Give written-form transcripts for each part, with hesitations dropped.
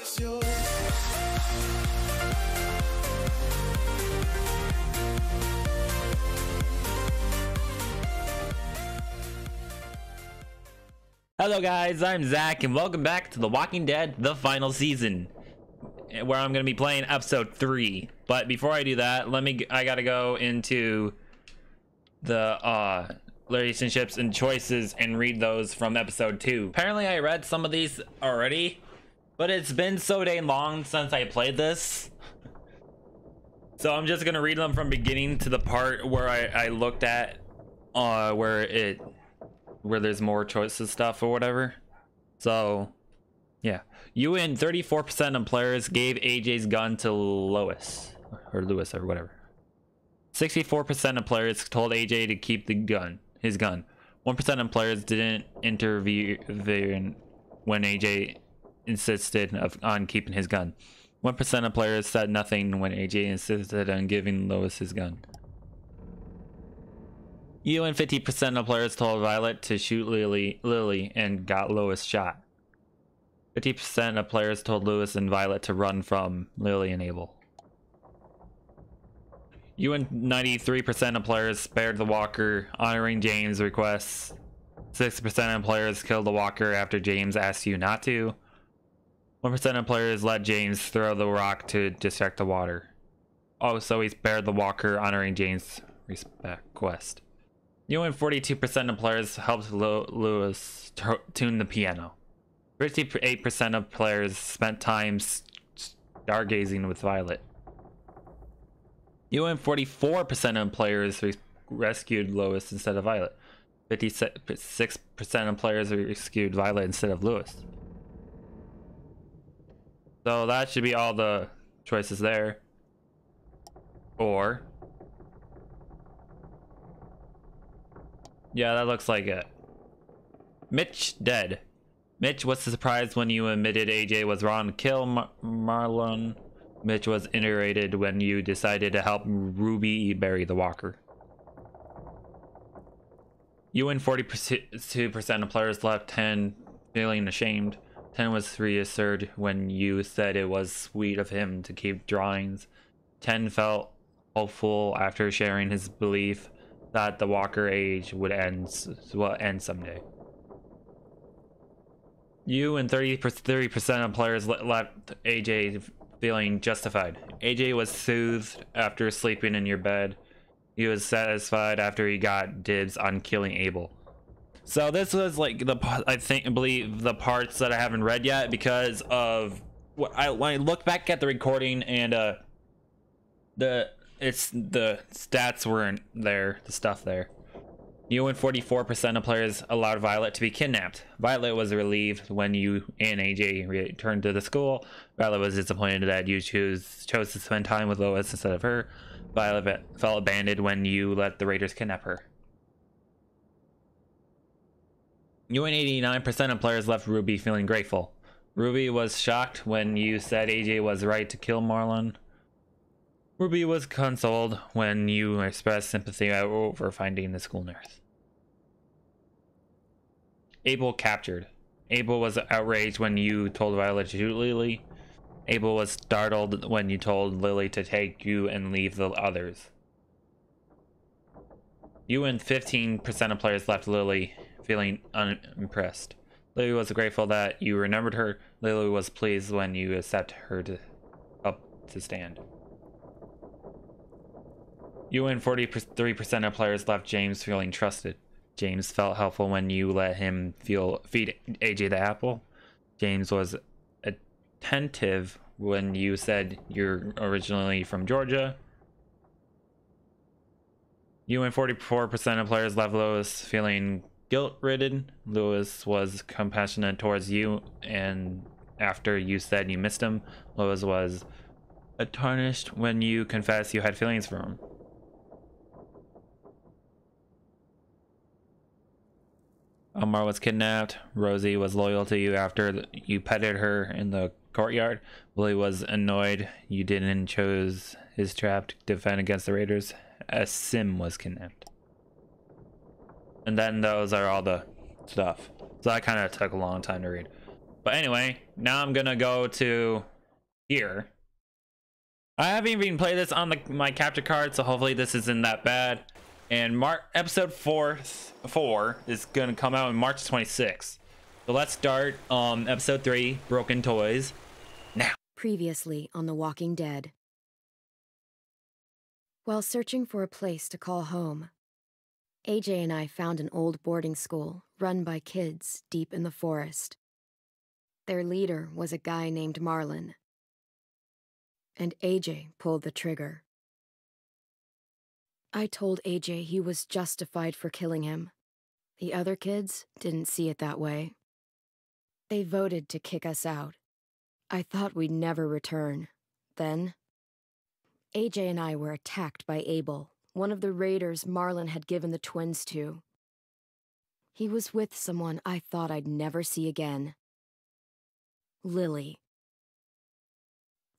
dirección. Hello guys, I'm Zach and welcome back to The Walking Dead, the final season, where I'm going to be playing episode 3. But before I do that, I gotta go into the relationships and choices and read those from episode 2. Apparently I read some of these already, but it's been so dang long since I played this. So I'm just gonna read them from beginning to the part where I looked at where there's more choices stuff or whatever. So yeah, you and 34% of players gave AJ's gun to Lewis or whatever. 64% of players told AJ to keep his gun. 1% of players didn't intervene when AJ insisted on keeping his gun. 1% of players said nothing when AJ insisted on giving Lewis his gun. You and 50% of players told Violet to shoot Lily and got Lewis shot. 50% of players told Lewis and Violet to run from Lily and Abel. You and 93% of players spared the walker, honoring James' requests. 6% of players killed the walker after James asked you not to. 1% of players let James throw the rock to distract the water. Oh, so he spared the walker, honoring James' request. You and 42% of players helped Lewis tune the piano. 58% of players spent time stargazing with Violet. You and 44% of players rescued Lewis instead of Violet. 56% of players rescued Violet instead of Lewis. So that should be all the choices there. Or yeah, that looks like it. Mitch dead. Mitch was surprised when you admitted AJ was wrong to kill Marlon. Mitch was iterated when you decided to help Ruby bury the walker. You and 42% of players left 10 feeling ashamed. 10 was reassured when you said it was sweet of him to keep drawings. 10 felt hopeful after sharing his belief that the walker age would end someday. You and 30% of players left AJ feeling justified. AJ was soothed after sleeping in your bed. He was satisfied after he got dibs on killing Abel. So this was like I believe the parts that I haven't read yet because of when I look back at the recording and the stats weren't there, the stuff there. You and 44% of players allowed Violet to be kidnapped. Violet was relieved when you and AJ returned to the school. Violet was disappointed that you chose to spend time with Lois instead of her. Violet felt abandoned when you let the raiders kidnap her. You and 89% of players left Ruby feeling grateful. Ruby was shocked when you said AJ was right to kill Marlon. Ruby was consoled when you expressed sympathy over finding the school nurse. Abel captured. Abel was outraged when you told Violet to shoot Lily. Abel was startled when you told Lily to take you and leave the others. You and 15% of players left Lily feeling unimpressed. Lily was grateful that you remembered her. Lily was pleased when you accepted her to stand. You and 43% of players left James feeling trusted. James felt helpful when you let him feed AJ the apple. James was attentive when you said you're originally from Georgia. You and 44% of players left Lois feeling guilt-ridden. Lois was compassionate towards you, and after you said you missed him, Lois was tarnished when you confessed you had feelings for him. Omar was kidnapped. Rosie was loyal to you after you petted her in the courtyard. Willie was annoyed you didn't choose his trap to defend against the raiders. As Sim was kidnapped. And then those are all the stuff. So that kind of took a long time to read. But anyway, now I'm gonna go to here. I haven't even played this on my capture card, so hopefully this isn't that bad. And episode 4 is gonna come out on March 26th. So let's start episode 3, Broken Toys, now. Previously on The Walking Dead. While searching for a place to call home, AJ and I found an old boarding school run by kids deep in the forest. Their leader was a guy named Marlon, and AJ pulled the trigger. I told AJ he was justified for killing him. The other kids didn't see it that way. They voted to kick us out. I thought we'd never return. Then, AJ and I were attacked by Abel, one of the raiders Marlon had given the twins to. He was with someone I thought I'd never see again. Lily.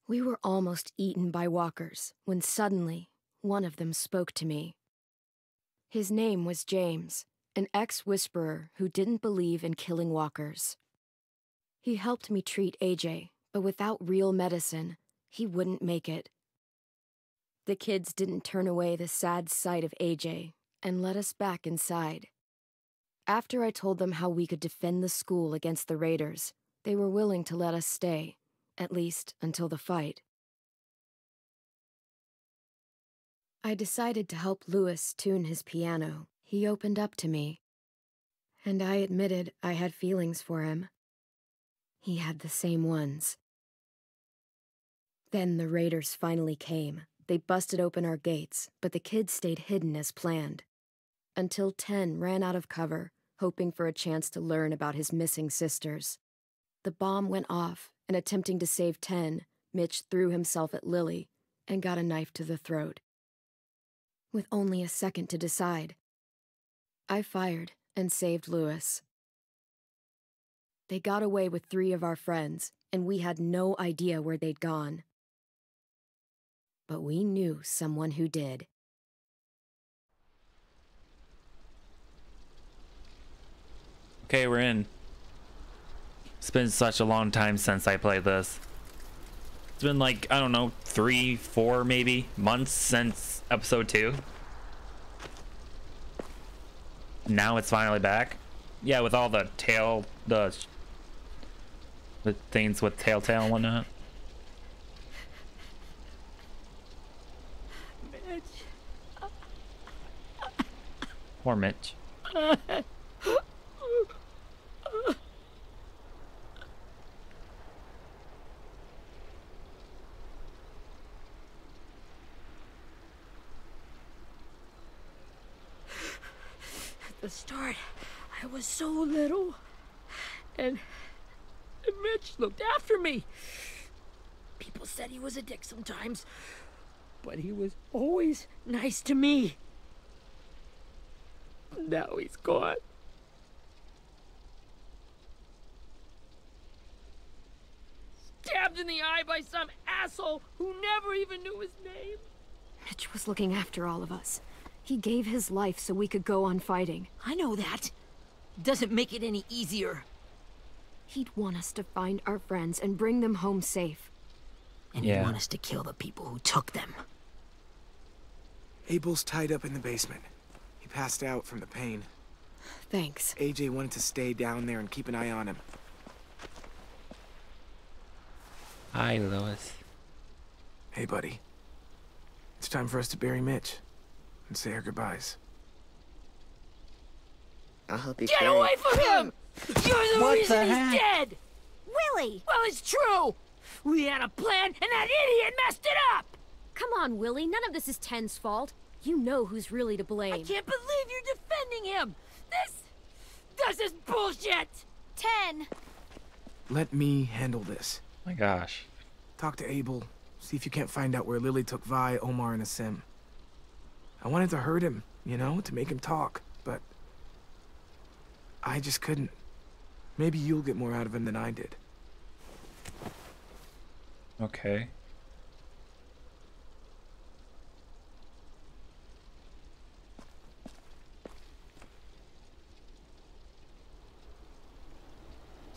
We were almost eaten by walkers when suddenly one of them spoke to me. His name was James, an ex-whisperer who didn't believe in killing walkers. He helped me treat AJ, but without real medicine, he wouldn't make it. The kids didn't turn away the sad sight of AJ and let us back inside. After I told them how we could defend the school against the raiders, they were willing to let us stay, at least until the fight. I decided to help Louis tune his piano. He opened up to me, and I admitted I had feelings for him. He had the same ones. Then the raiders finally came. They busted open our gates, but the kids stayed hidden as planned. Until 10 ran out of cover, hoping for a chance to learn about his missing sisters. The bomb went off, and attempting to save 10, Mitch threw himself at Lily and got a knife to the throat. With only a second to decide, I fired and saved Louis. They got away with 3 of our friends, and we had no idea where they'd gone. But we knew someone who did. Okay, we're in. It's been such a long time since I played this. It's been like, I don't know, 3, 4 maybe months since episode 2. Now it's finally back. Yeah, with all the the things with telltale and whatnot. Mitch. Poor Mitch. At the start, I was so little, and Mitch looked after me. People said he was a dick sometimes, but he was always nice to me. Now he's gone. Stabbed in the eye by some asshole who never even knew his name. Mitch was looking after all of us. He gave his life so we could go on fighting. I know that. Doesn't make it any easier. He'd want us to find our friends and bring them home safe. And he'd want us to kill the people who took them. Abel's tied up in the basement. He passed out from the pain. Thanks. AJ wanted to stay down there and keep an eye on him. Hi, Louis. Hey, buddy. It's time for us to bury Mitch and say our goodbyes. I'll help you Get carry. away from him! You're the reason he's dead! Willie! Well, it's true! We had a plan, and that idiot messed it up! Come on, Willie. None of this is Ten's fault. You know who's really to blame. I can't believe you're defending him! This is bullshit! 10! Let me handle this. My gosh. Talk to Abel. See if you can't find out where Lily took Vi, Omar, and Asim. I wanted to hurt him, you know, to make him talk, but I just couldn't. Maybe you'll get more out of him than I did. Okay.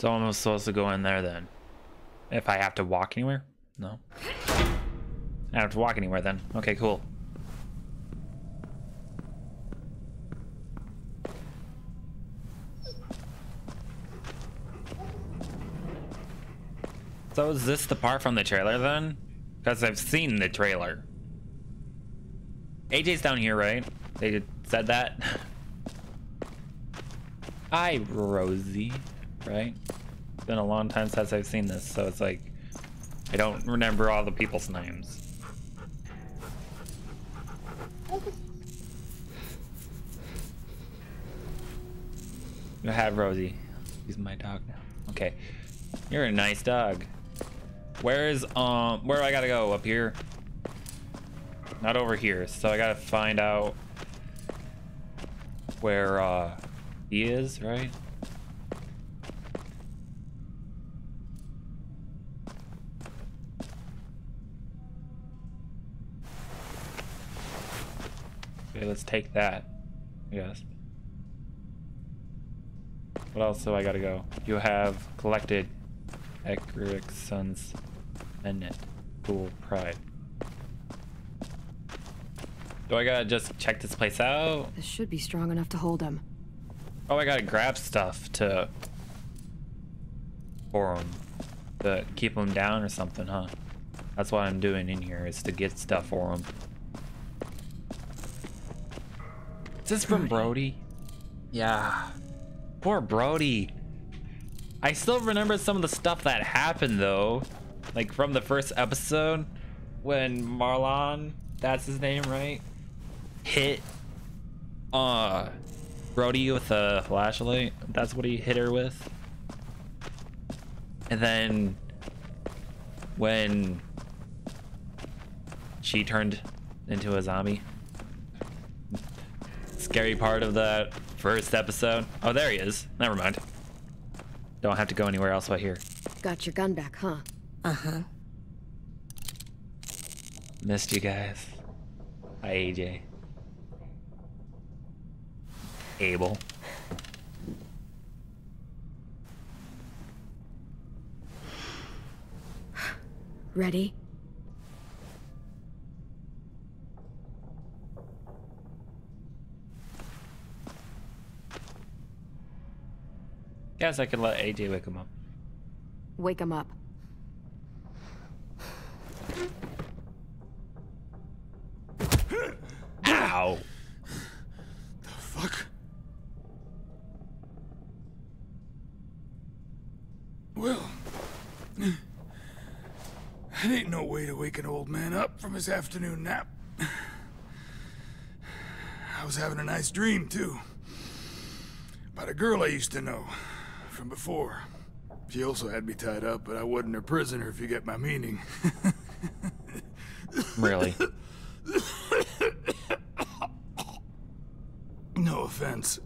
So I'm supposed to go in there then. If I have to walk anywhere? No. I don't have to walk anywhere then. Okay, cool. So is this the part from the trailer then? Because I've seen the trailer. AJ's down here, right? They said that. Hi, Rosie, right? It's been a long time since I've seen this, so it's like I don't remember all the people's names. I have Rosie. He's my dog now. Okay. You're a nice dog. Where do I gotta go? Up here? Not over here. So I gotta find out where he is, right? Okay, let's take that. Yes. What else do I gotta go? You have collected Ekrikson's Menet. Cool pride. Do I gotta just check this place out? This should be strong enough to hold him. Oh, I gotta grab stuff for him. To keep him down or something, huh? That's what I'm doing in here, is to get stuff for him. Is this from Brody? Yeah. Poor Brody. I still remember some of the stuff that happened though. Like from the first episode when Marlon, that's his name, right? Hit Brody with a flashlight. That's what he hit her with. And then when she turned into a zombie. Scary part of that first episode. Oh, there he is. Never mind. Don't have to go anywhere else but here. Got your gun back, huh? Uh-huh. Missed you guys. Hi, AJ. Abel. Ready? Guess I could let AJ wake him up. Wake him up. Ow! The fuck? Well, that ain't no way to wake an old man up from his afternoon nap. I was having a nice dream, too. About a girl I used to know from before. She also had me tied up, but I wasn't her prisoner, if you get my meaning. Really? No offense,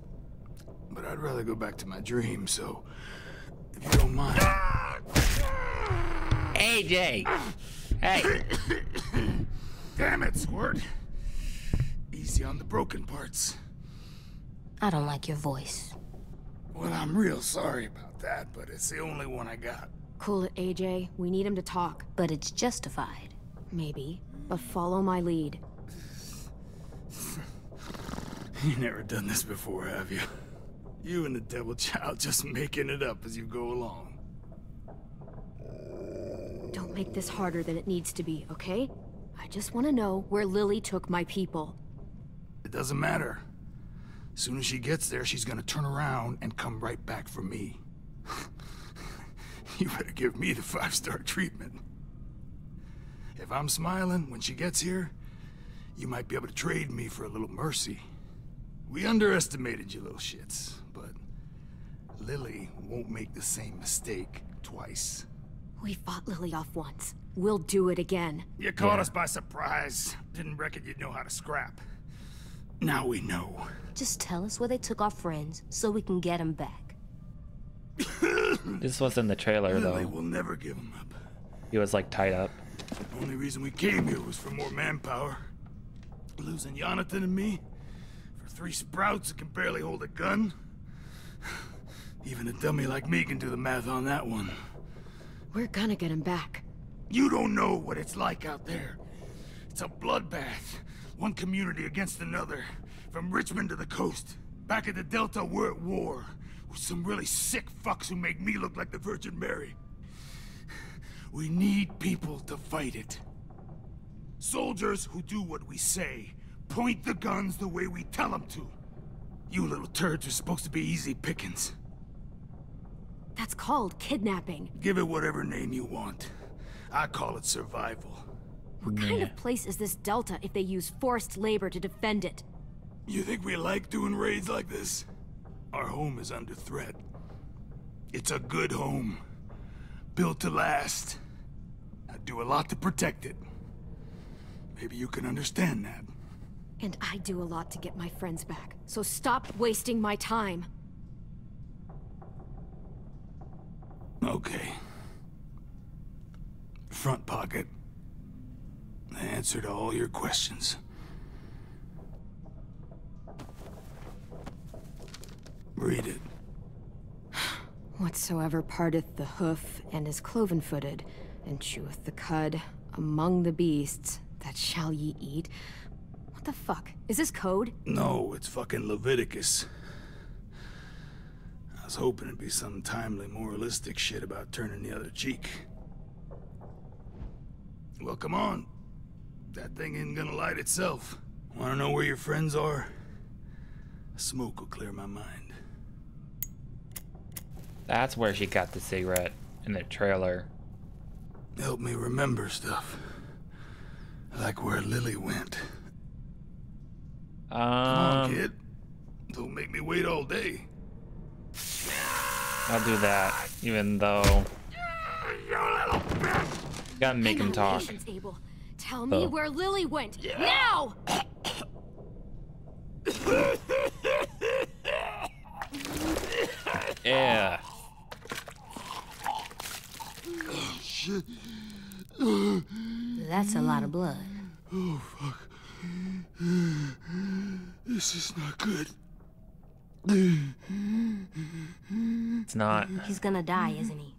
but I'd rather go back to my dream, so if you don't mind. AJ! Hey! Damn it, Squirt. Easy on the broken parts. I don't like your voice. Well, I'm real sorry about that, but it's the only one I got. Cool it, AJ. We need him to talk. But it's justified. Maybe. But follow my lead. You never done this before, have you? You and the devil child just making it up as you go along. Don't make this harder than it needs to be, okay? I just want to know where Lily took my people. It doesn't matter. As soon as she gets there, she's gonna turn around and come right back for me. You better give me the 5-star treatment. If I'm smiling when she gets here, you might be able to trade me for a little mercy. We underestimated you little shits, but Lily won't make the same mistake twice. We fought Lily off once. We'll do it again. You caught us by surprise. Didn't reckon you'd know how to scrap. Now we know. Just tell us where they took our friends so we can get them back. This was in the trailer, Lily though. will never give them up. He was, like, tied up. The only reason we came here was for more manpower. Losing Jonathan and me for 3 sprouts that can barely hold a gun. Even a dummy like me can do the math on that one. We're gonna get him back. You don't know what it's like out there. It's a bloodbath. One community against another. From Richmond to the coast. Back at the Delta, we're at war. With some really sick fucks who make me look like the Virgin Mary. We need people to fight it. Soldiers who do what we say. Point the guns the way we tell them to. You little turds are supposed to be easy pickings. That's called kidnapping. Give it whatever name you want. I call it survival. What kind of place is this Delta if they use forced labor to defend it? You think we like doing raids like this? Our home is under threat. It's a good home. Built to last. I do a lot to protect it. Maybe you can understand that. And I do a lot to get my friends back, so stop wasting my time. Okay. Front pocket. The answer to all your questions. Read it. Whatsoever parteth the hoof, and is cloven-footed, and cheweth the cud, among the beasts, that shall ye eat. What the fuck? Is this code? No, it's fucking Leviticus. I was hoping it'd be some timely, moralistic shit about turning the other cheek. Well, come on. That thing ain't gonna light itself. Wanna know where your friends are? Smoke will clear my mind. That's where she got the cigarette, in the trailer. Help me remember stuff. Like where Lily went. Come on, kid. Don't make me wait all day. I'll do that, even though... Gotta make him talk. Abel. Tell me where Lily went, now! Yeah. Shit. That's a lot of blood. Oh, fuck. This is not good. It's not. He's gonna die, isn't he?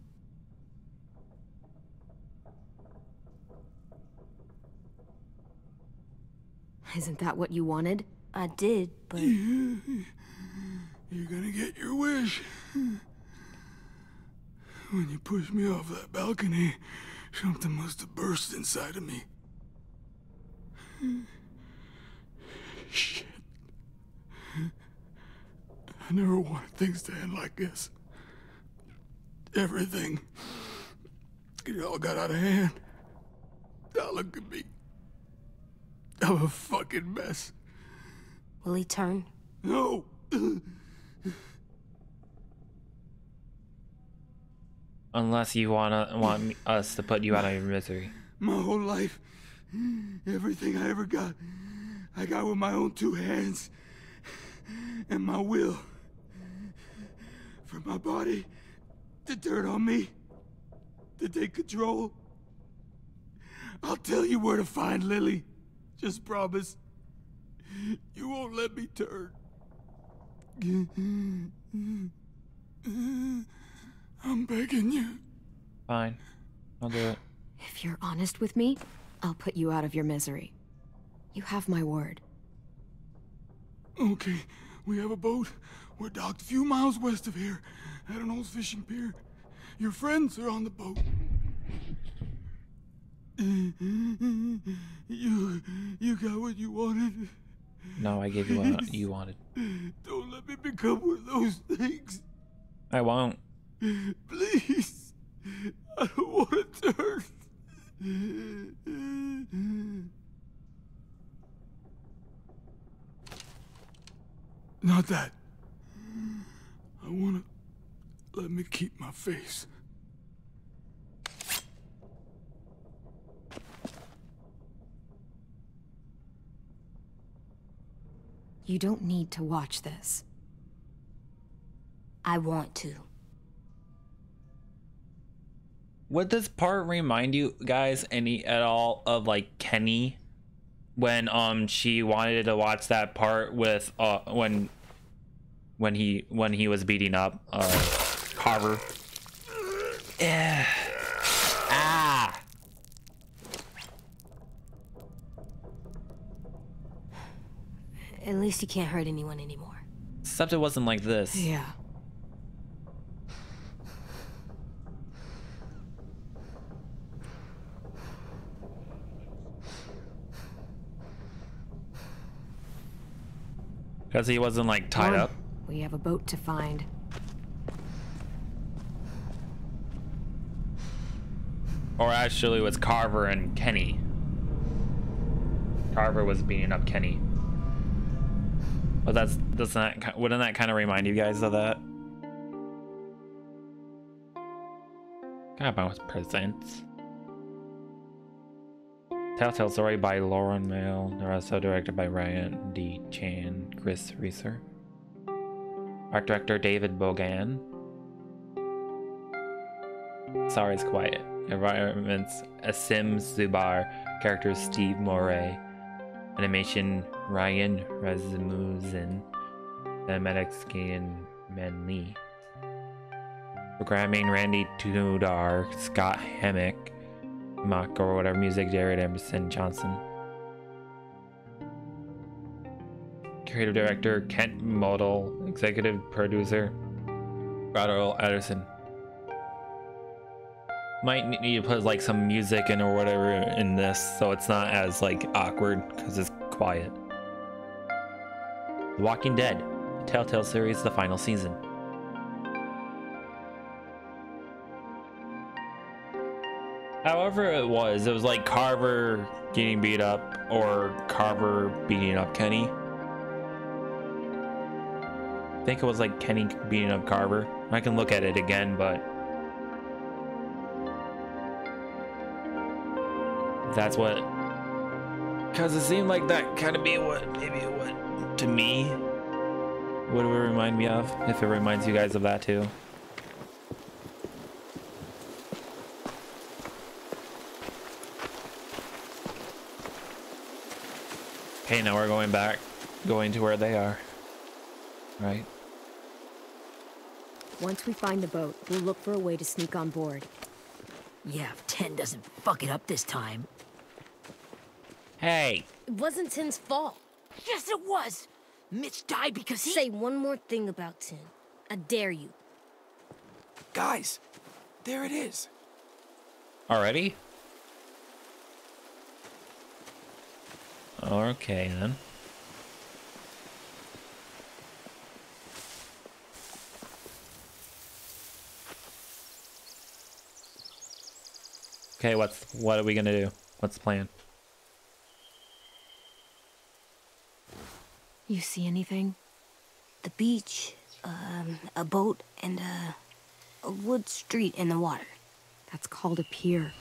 Isn't that what you wanted? I did, but... You're gonna get your wish. When you pushed me off that balcony, something must have burst inside of me. Shit. I never wanted things to end like this. Everything. It all got out of hand. Now look at me. I'm a fucking mess. Will he turn? No! Unless you want us to put you out of your misery. My whole life, everything I ever got, I got with my own two hands and my will. For my body to turn on me, to take control. I'll tell you where to find Lily. Just promise. You won't let me turn. I'm begging you. Fine. I'll do it. If you're honest with me, I'll put you out of your misery. You have my word. Okay, we have a boat. We're docked a few miles west of here, at an old fishing pier. Your friends are on the boat. You got what you wanted. No, I gave you what you wanted. Don't let me become one of those things. I won't. Please. I don't want to turn. Not that. I want to let me keep my face. You don't need to watch this. I want to. Would this part remind you guys at all of like Kenny when she wanted to watch that part with when he was beating up Carver. Yeah. Ah. At least you can't hurt anyone anymore. Except it wasn't like this. Yeah. Because he wasn't like tied up. We have a boat to find. Or actually it was Carver and Kenny. Carver was beating up Kenny. But wouldn't that kind of remind you guys of that? God, about presents. Telltale Story by Lauren Mail. Also directed by Ryan D. Chan, Chris Reeser. Art director David Bogan. Sorry, it's quiet. Environments Asim Zubar. Characters Steve Moray. Animation Ryan Rasmussen. Cinematics Ian Manley. Programming Randy Tudor, Scott Hammock, Mock or whatever. Music Jared Emerson Johnson. Creative director Kent Model. Executive producer Rado Ederson. Might need to put like some music in or whatever in this so it's not as like awkward because it's quiet. The Walking Dead, the Telltale series, the final season. However it was like Carver getting beat up or Carver beating up Kenny. I think it was like Kenny beating up Carver. I can look at it again, but that's what, because it seemed like that kind of be what maybe what to me what it would remind me of, if it reminds you guys of that too. Okay, now we're going to where they are, right? Once we find the boat, we'll look for a way to sneak on board. Yeah, if 10 doesn't fuck it up this time. Hey, It wasn't Tin's fault. Yes, it was! Mitch died because he— Say one more thing about Tin. I dare you. Guys, there it is. already? Okay then. Okay, what are we gonna do? What's the plan? You see anything? the beach, a boat, and a wood street in the water. That's called a pier.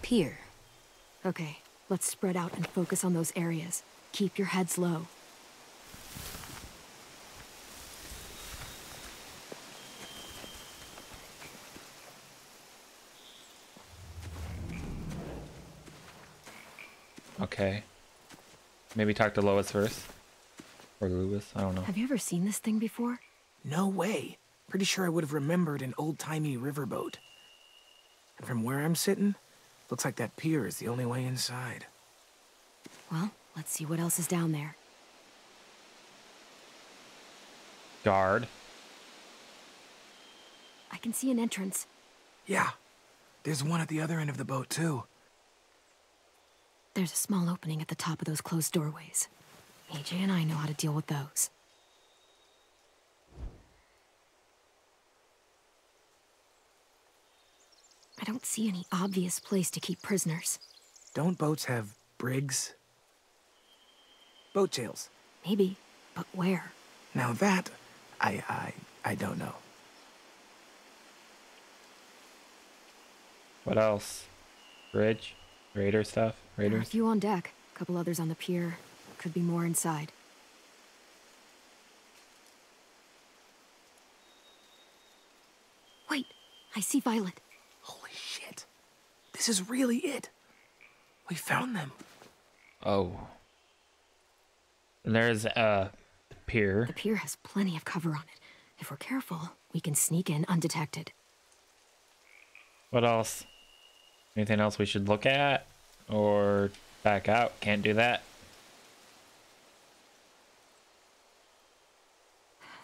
Pier. Okay, let's spread out and focus on those areas. Keep your heads low. Okay. Maybe talk to Lois first. Or Lewis, I don't know. Have you ever seen this thing before? No way. Pretty sure I would have remembered an old-timey riverboat. And from where I'm sitting, looks like that pier is the only way inside. Well, let's see what else is down there. Guard. I can see an entrance. Yeah. There's one at the other end of the boat, too. There's a small opening at the top of those closed doorways. AJ and I know how to deal with those. I don't see any obvious place to keep prisoners. Don't boats have brigs? Boat jails. Maybe, but where? Now that, I don't know. What else? Bridge? Raider stuff? There are a Raiders? few on deck, a couple others on the pier. Could be more inside. Wait, I see Violet. Holy shit. This is really it. We found them. Oh. And there's a pier. The pier has plenty of cover on it. If we're careful, we can sneak in undetected. What else? Anything else we should look at? Or back out? Can't do that.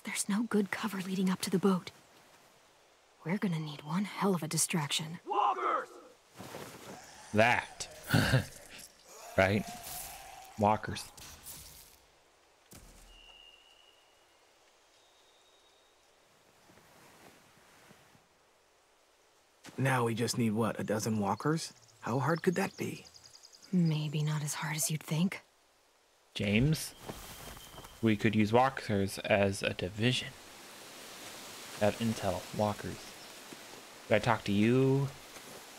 There's no good cover leading up to the boat. We're gonna need one hell of a distraction. Walkers! That. Right? Walkers. Now we just need, what, a dozen walkers? How hard could that be? Maybe not as hard as you'd think. James? We could use walkers as a division. That intel, walkers. Did I talk to you,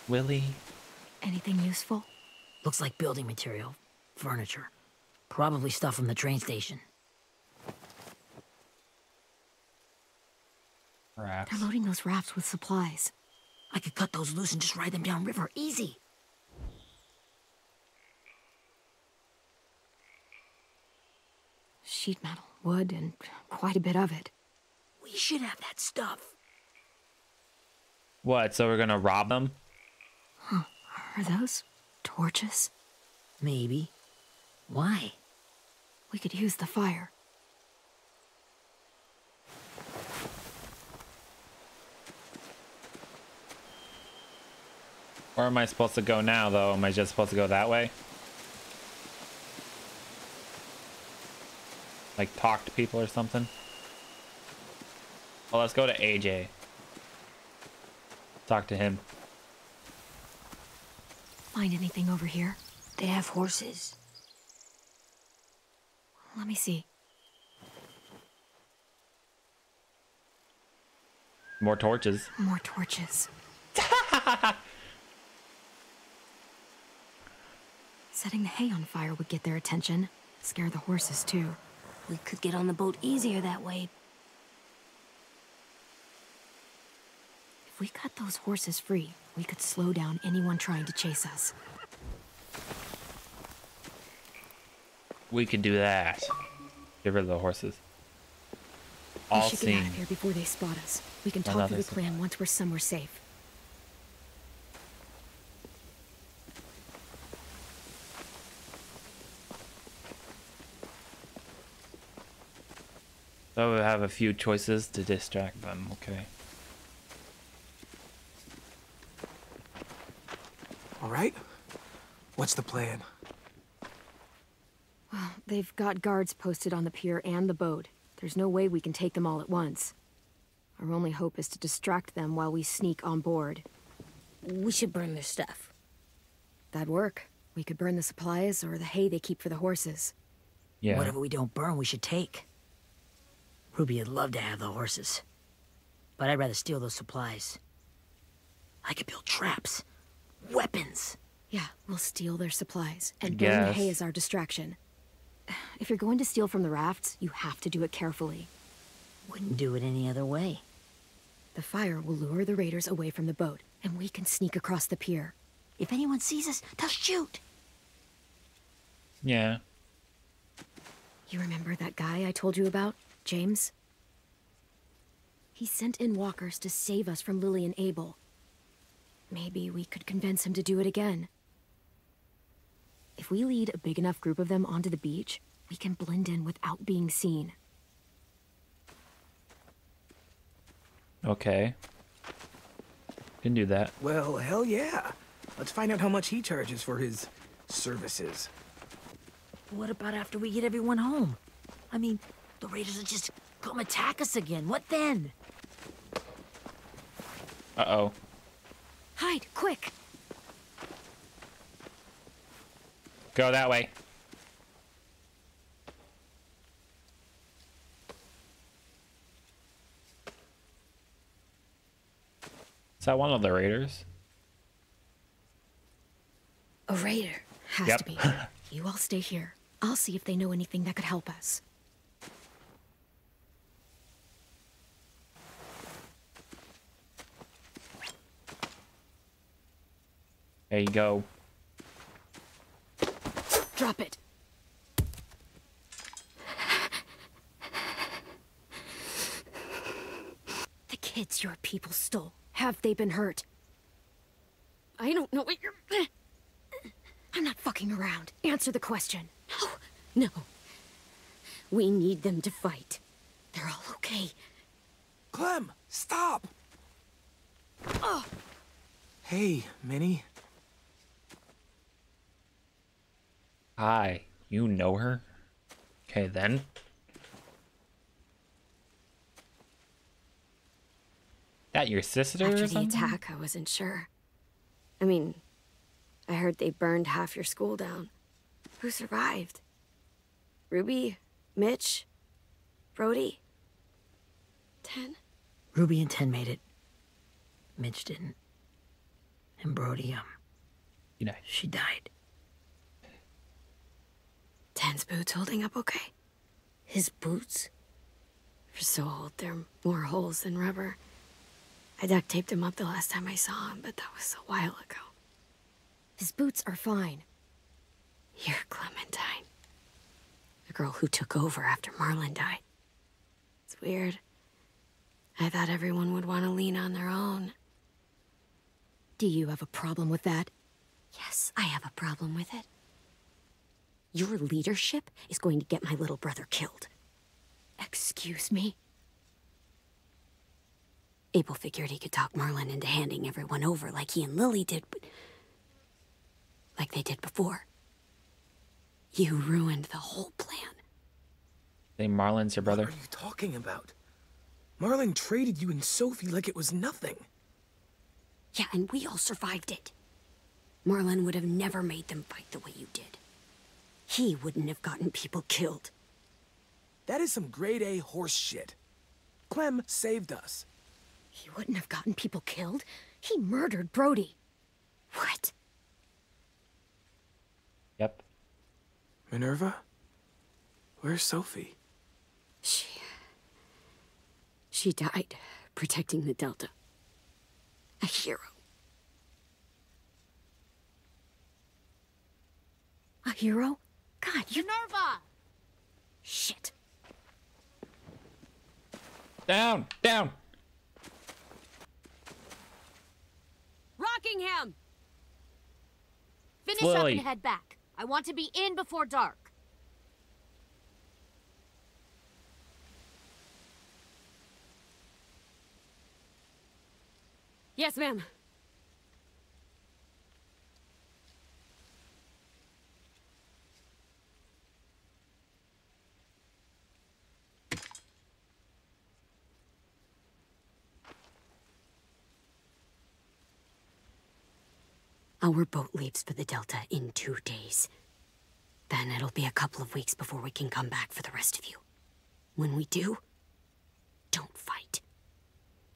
Willie? Anything useful? Looks like building material. Furniture. Probably stuff from the train station. Perhaps. They're loading those rafts with supplies. I could cut those loose and just ride them downriver. Easy. Sheet metal, wood, and quite a bit of it. We should have that stuff. What, so we're gonna rob them? Are those torches? Maybe. Why? We could use the fire. Where am I supposed to go now, though? Am I just supposed to go that way? Like, talk to people or something? Well, let's go to AJ. Talk to him. Find anything over here? They have horses. Let me see. More torches. More torches. Setting the hay on fire would get their attention. Scare the horses, too. We could get on the boat easier that way. If we cut those horses free, we could slow down anyone trying to chase us. We could do that. Get rid of the horses. We All should get out seen. of here before they spot us. We can talk Another through the plan once we're somewhere safe. So we have a few choices to distract them, okay. All right. What's the plan? Well, they've got guards posted on the pier and the boat. There's no way we can take them all at once. Our only hope is to distract them while we sneak on board. We should burn their stuff. That'd work. We could burn the supplies or the hay they keep for the horses. Yeah. Whatever we don't burn, we should take. Ruby would love to have the horses. But I'd rather steal those supplies. I could build traps. Weapons. Yeah, we'll steal their supplies and burn guess. the hay as our distraction. If you're going to steal from the rafts, you have to do it carefully. Wouldn't do it any other way. The fire will lure the raiders away from the boat, and we can sneak across the pier. If anyone sees us, they'll shoot. Yeah. You remember that guy I told you about, James? He sent in walkers to save us from Lily and Abel. Maybe we could convince him to do it again. If we lead a big enough group of them onto the beach, we can blend in without being seen. Okay. Can do that. Well, hell yeah. Let's find out how much he charges for his services. What about after we get everyone home? I mean, the raiders will just come attack us again. What then? Uh-oh. Hide, quick! Go that way. Is that one of the raiders? A raider. Has Yep. to be. You all stay here. I'll see if they know anything that could help us. There you go. Drop it. kids your people stole. Have they been hurt? I don't know what you're... I'm not fucking around. Answer the question. No. We need them to fight. They're all okay. Clem, stop! Hey, Minnie. Hi, you know her? Okay, then. That your sister After or the something? attack, I wasn't sure. I mean, I heard they burned half your school down. Who survived? Ruby? Mitch? Brody? 10? Ruby and 10 made it. Mitch didn't. And Brody, You know. she died. 10's boots holding up okay? His boots? They're so old, they're more holes than rubber. I duct taped him up the last time I saw him, but that was a while ago. His boots are fine. You're Clementine. The girl who took over after Marlon died. It's weird. I thought everyone would want to lean on their own. Do you have a problem with that? Yes, I have a problem with it. Your leadership is going to get my little brother killed. Excuse me? Abel figured he could talk Marlon into handing everyone over like he and Lily did, but... like they did before. You ruined the whole plan. Say Marlon's your brother. What are you talking about? Marlon traded you and Sophie like it was nothing. Yeah, and we all survived it. Marlon would have never made them fight the way you did. He wouldn't have gotten people killed. That is some grade A horse shit. Clem saved us. He wouldn't have gotten people killed. He murdered Brody. What? Yep. Minerva? Where's Sophie? She died protecting the Delta. A hero. A hero? God, you... Minerva! Shit. Down! Down! Rockingham! Finish Lily. up and head back. I want to be in before dark. Yes, ma'am. Our boat leaves for the Delta in 2 days. Then it'll be a couple of weeks before we can come back for the rest of you. When we do, don't fight.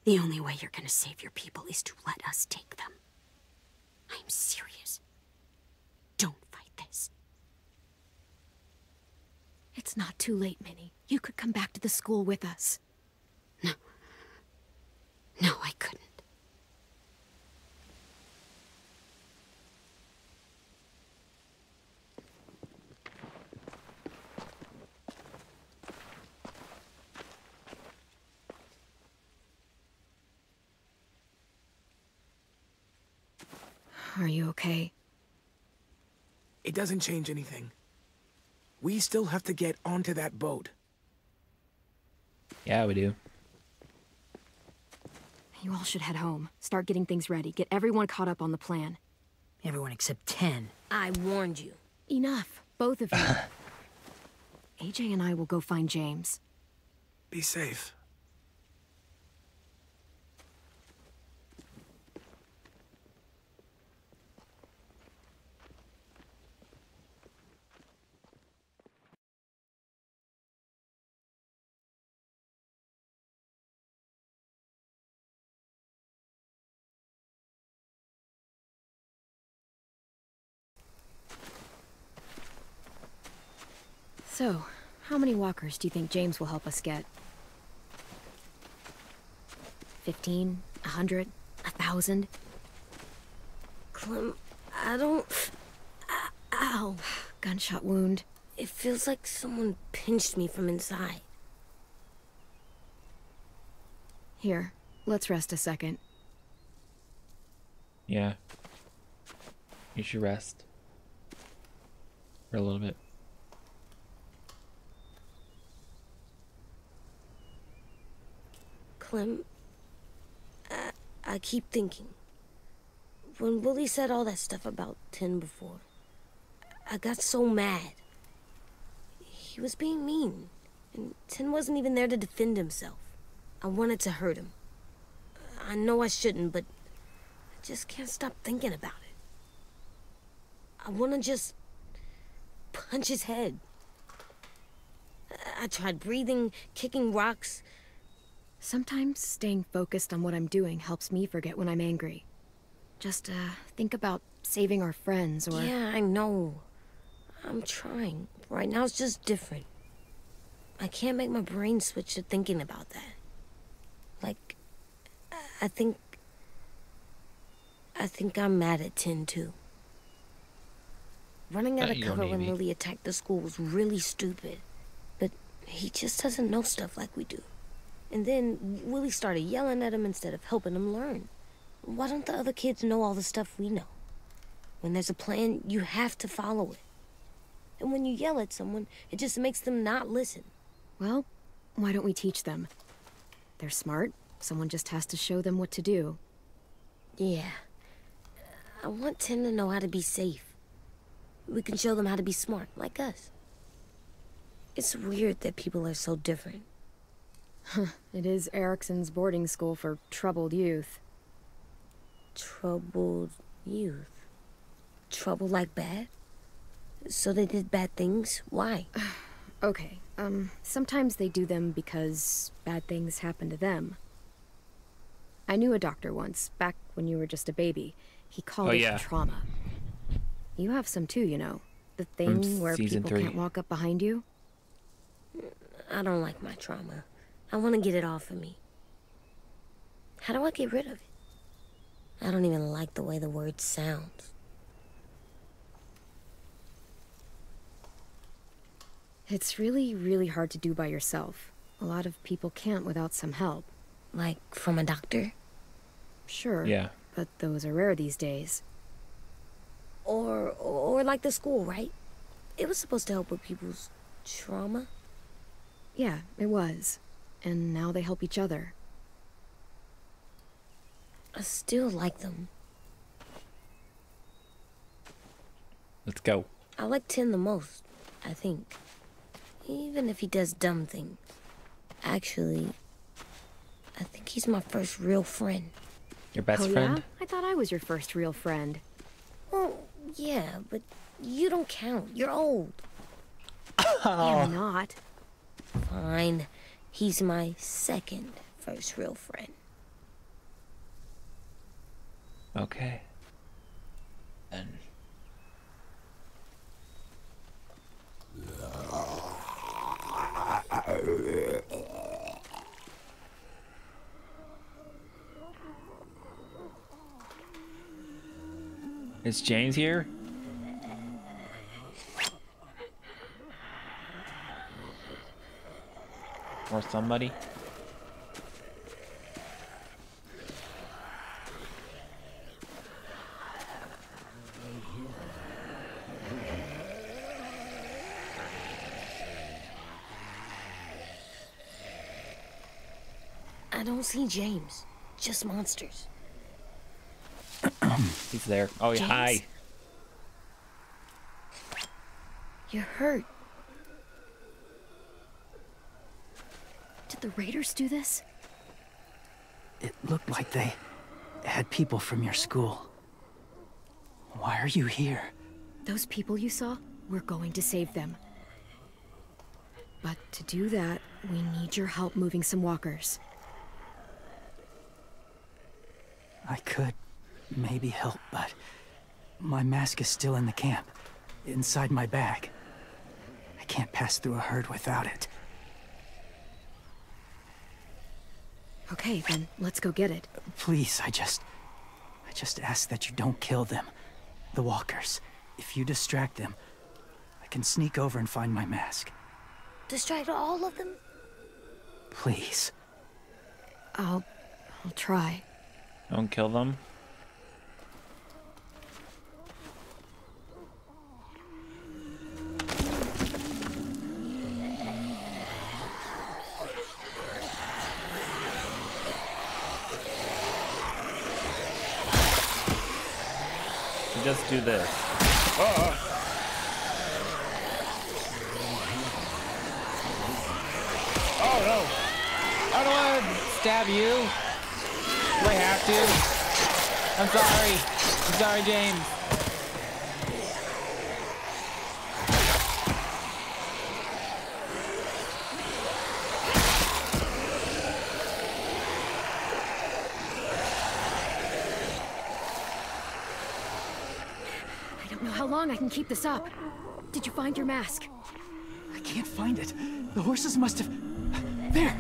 The only way you're gonna save your people is to let us take them. I'm serious. Don't fight this. It's not too late, Minnie. You could come back to the school with us. No. No, I couldn't. Are you okay? It doesn't change anything. We still have to get onto that boat. Yeah, we do. You all should head home. Start getting things ready. Get everyone caught up on the plan. Everyone except 10. I warned you. Enough. Both of you. AJ and I will go find James. Be safe. So, how many walkers do you think James will help us get? 15? 100? 1,000? Clem, I don't... Ow. Gunshot wound. It feels like someone pinched me from inside. Here, let's rest a second. Yeah. You should rest. For a little bit. Clem, I keep thinking. When Willie said all that stuff about Tin before, I got so mad. He was being mean, and Tin wasn't even there to defend himself. I wanted to hurt him. I know I shouldn't, but I just can't stop thinking about it. I want to just punch his head. I tried breathing, kicking rocks. Sometimes staying focused on what I'm doing helps me forget when I'm angry. Just, think about saving our friends or... Yeah, I know. I'm trying. Right now it's just different. I can't make my brain switch to thinking about that. Like, I think I'm mad at Tin, too. Running out of cover when Lily attacked the school was really stupid. But he just doesn't know stuff like we do. And then Willie started yelling at him instead of helping him learn. Why don't the other kids know all the stuff we know? When there's a plan, you have to follow it. And when you yell at someone, it just makes them not listen. Well, why don't we teach them? They're smart. Someone just has to show them what to do. Yeah. I want Tim to know how to be safe. We can show them how to be smart, like us. It's weird that people are so different. It is Erickson's boarding school for troubled youth. Troubled youth? Trouble like bad? So they did bad things? Why? Okay, sometimes they do them because bad things happen to them. I knew a doctor once, back when you were just a baby. He called it trauma. You have some too, you know. The thing where people can't walk up behind you. I don't like my trauma. I want to get it off of me. How do I get rid of it? I don't even like the way the word sounds. It's really, really hard to do by yourself. A lot of people can't without some help. Like from a doctor? Sure. Yeah. But those are rare these days. Or like the school, right? It was supposed to help with people's trauma. Yeah, it was. And now they help each other. I still like them. Let's go. I like Tin the most, I think. Even if he does dumb things. Actually, I think he's my first real friend. Your best friend? Yeah? I thought I was your first real friend. Well, yeah, but you don't count. You're old. I'm not. Fine. He's my second first real friend. Okay. Then. Is James here? Or somebody? I don't see James. Just monsters. He's there. Oh, yeah. Hi. You're hurt. Did the Raiders do this? It looked like they had people from your school. Why are you here? Those people you saw, we're going to save them. But to do that, we need your help moving some walkers. I could maybe help, but my mask is still in the camp, inside my bag. I can't pass through a herd without it. Okay, then let's go get it. Please, I just ask that you don't kill them. The walkers. If you distract them, I can sneak over and find my mask. Distract all of them? Please. I'll I'll try. Don't kill them. Just do this. Oh. Oh no! I don't want to stab you. Do I have to? I'm sorry. I'm sorry, James. I don't know how long I can keep this up. Did you find your mask? I can't find it. The horses must have... There!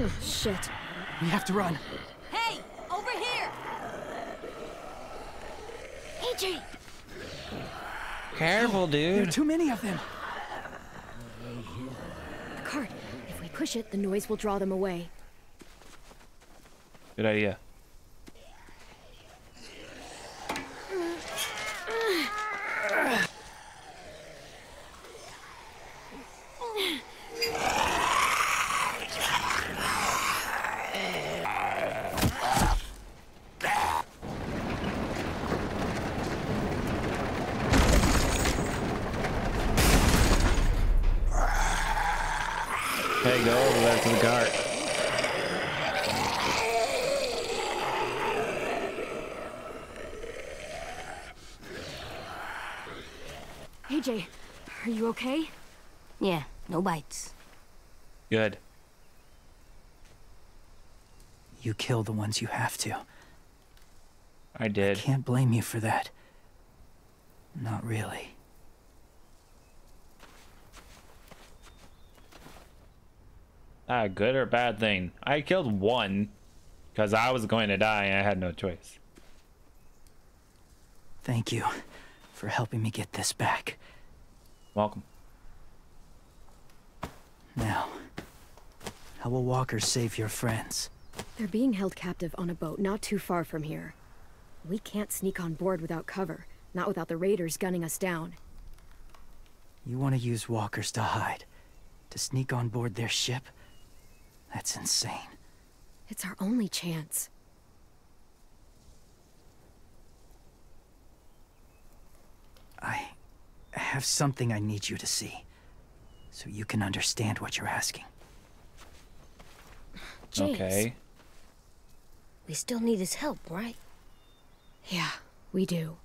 Oh, shit. We have to run. Hey, over here! AJ! Careful, There are dude. too many of them. The cart. If we push it, the noise will draw them away. Good idea. Hey, go over there to the cart. AJ, are you okay? Yeah, no bites. Good. You kill the ones you have to. I did. Can't blame you for that. Not really. Good or bad thing? I killed one because I was going to die and I had no choice. Thank you for helping me get this back. Welcome. Now, how will walkers save your friends? They're being held captive on a boat not too far from here. We can't sneak on board without cover, not without the raiders gunning us down. You want to use walkers to hide? To sneak on board their ship? That's insane. It's our only chance. I have something I need you to see, so you can understand what you're asking. James. Okay. We still need his help, right? Yeah, we do.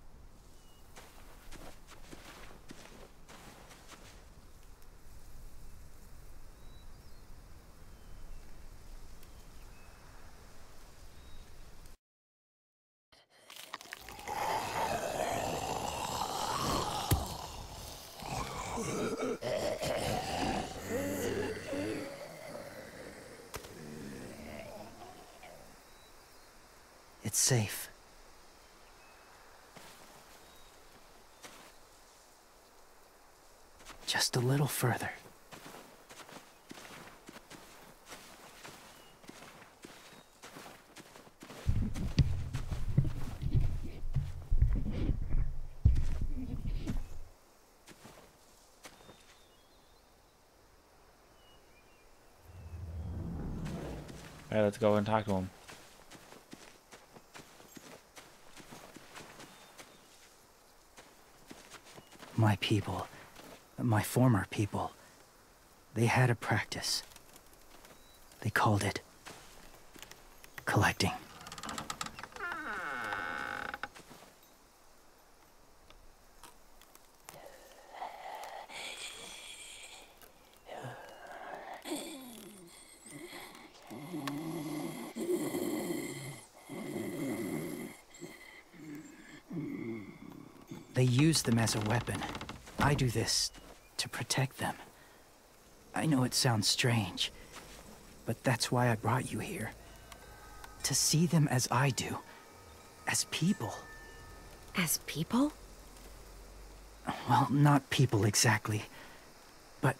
It's safe. Just a little further. Alright, let's go and talk to him. My people, my former people, they had a practice. They called it collecting. They use them as a weapon. I do this to protect them. I know it sounds strange, but that's why I brought you here. To see them as I do. As people. As people? Well, not people exactly, but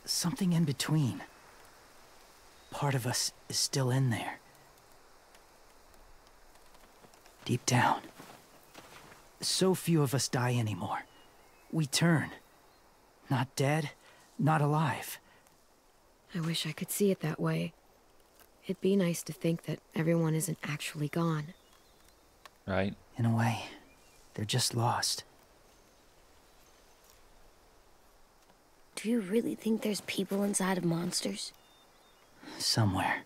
something in between. part of us is still in there. Deep down. So few of us die anymore. We turn. Not dead, not alive. I wish I could see it that way. It'd be nice to think that everyone isn't actually gone. Right? In a way, they're just lost. Do you really think there's people inside of monsters? Somewhere.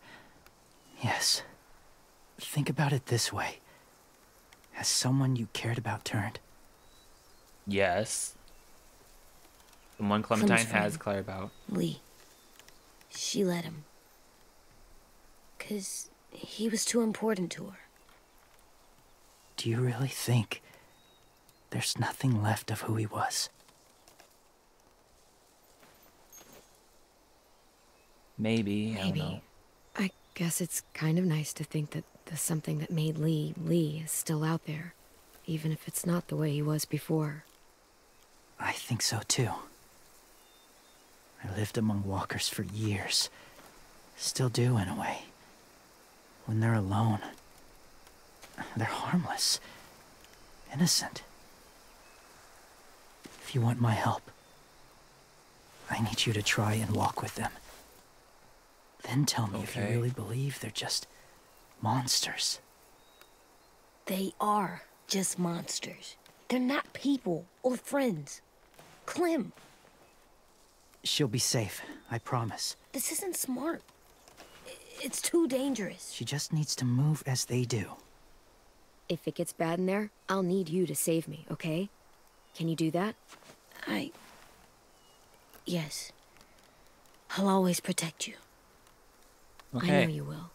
Yes. Think about it this way. Has someone you cared about turned? Yes. The one Clementine has Claire about. Lee. She let him. 'Cause he was too important to her. Do you really think there's nothing left of who he was? Maybe. I don't know. I guess it's kind of nice to think that the something that made Lee, Lee is still out there, even if it's not the way he was before. I think so too. I lived among walkers for years. Still do, in a way. When they're alone, they're harmless. Innocent. If you want my help, I need you to try and walk with them. Then tell me if you really believe they're just monsters. They are just monsters. They're not people or friends. Clem. She'll be safe, I promise. This isn't smart. It's too dangerous. She just needs to move as they do. If it gets bad in there, I'll need you to save me, okay? Can you do that? Yes. I'll always protect you. Okay. I know you will.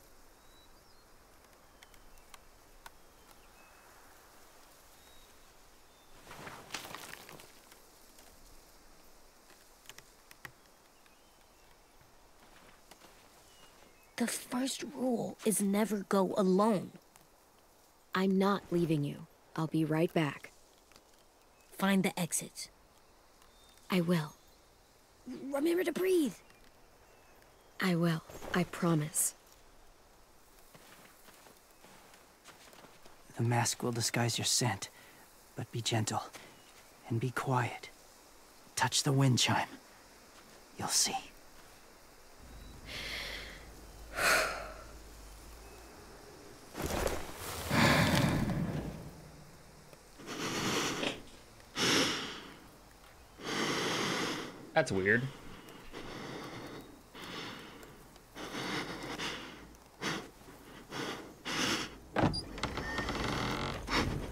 The first rule is never go alone. I'm not leaving you. I'll be right back. Find the exits. I will. Remember to breathe. I will. I promise. The mask will disguise your scent, but be gentle and be quiet. Touch the wind chime. You'll see. That's weird.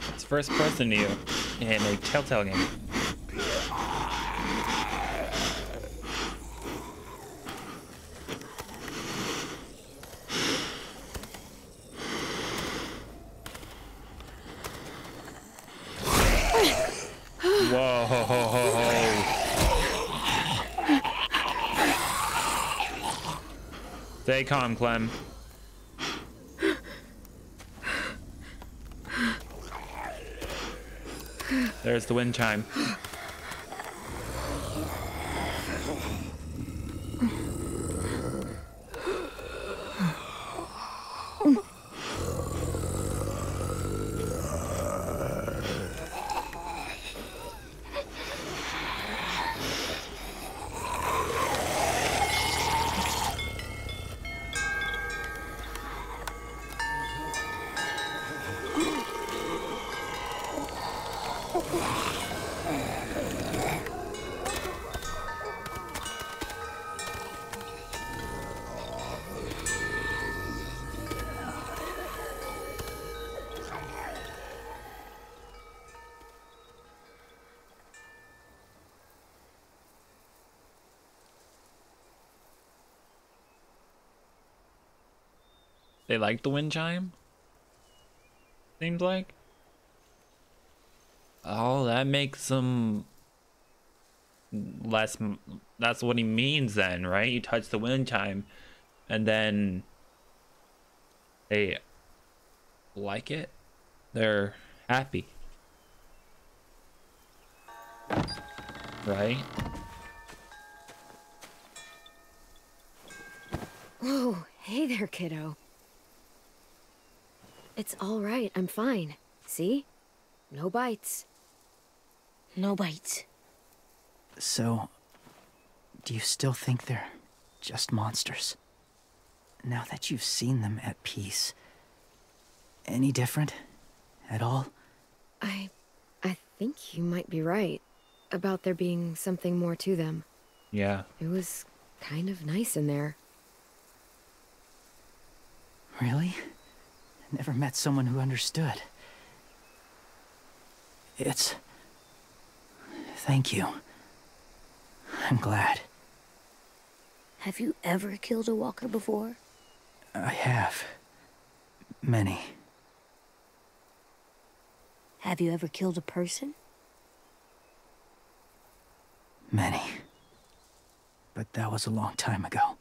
It's first person to you in a Telltale game. Whoa, ho, ho, ho, ho. Stay calm, Clem. There's the wind chime. They like the wind chime? Seems like. Oh, that makes them less. That's what he means then, right? You touch the wind chime and then they like it. They're happy. Right? Whoa, Hey there, kiddo. It's all right, I'm fine. See? No bites. No bites. So, do you still think they're just monsters? Now that you've seen them at peace, any different at all? I think you might be right about there being something more to them. Yeah. It was kind of nice in there. Really? Never met someone who understood. Thank you. I'm glad. Have you ever killed a walker before? I have. Many. Have you ever killed a person? Many. But that was a long time ago.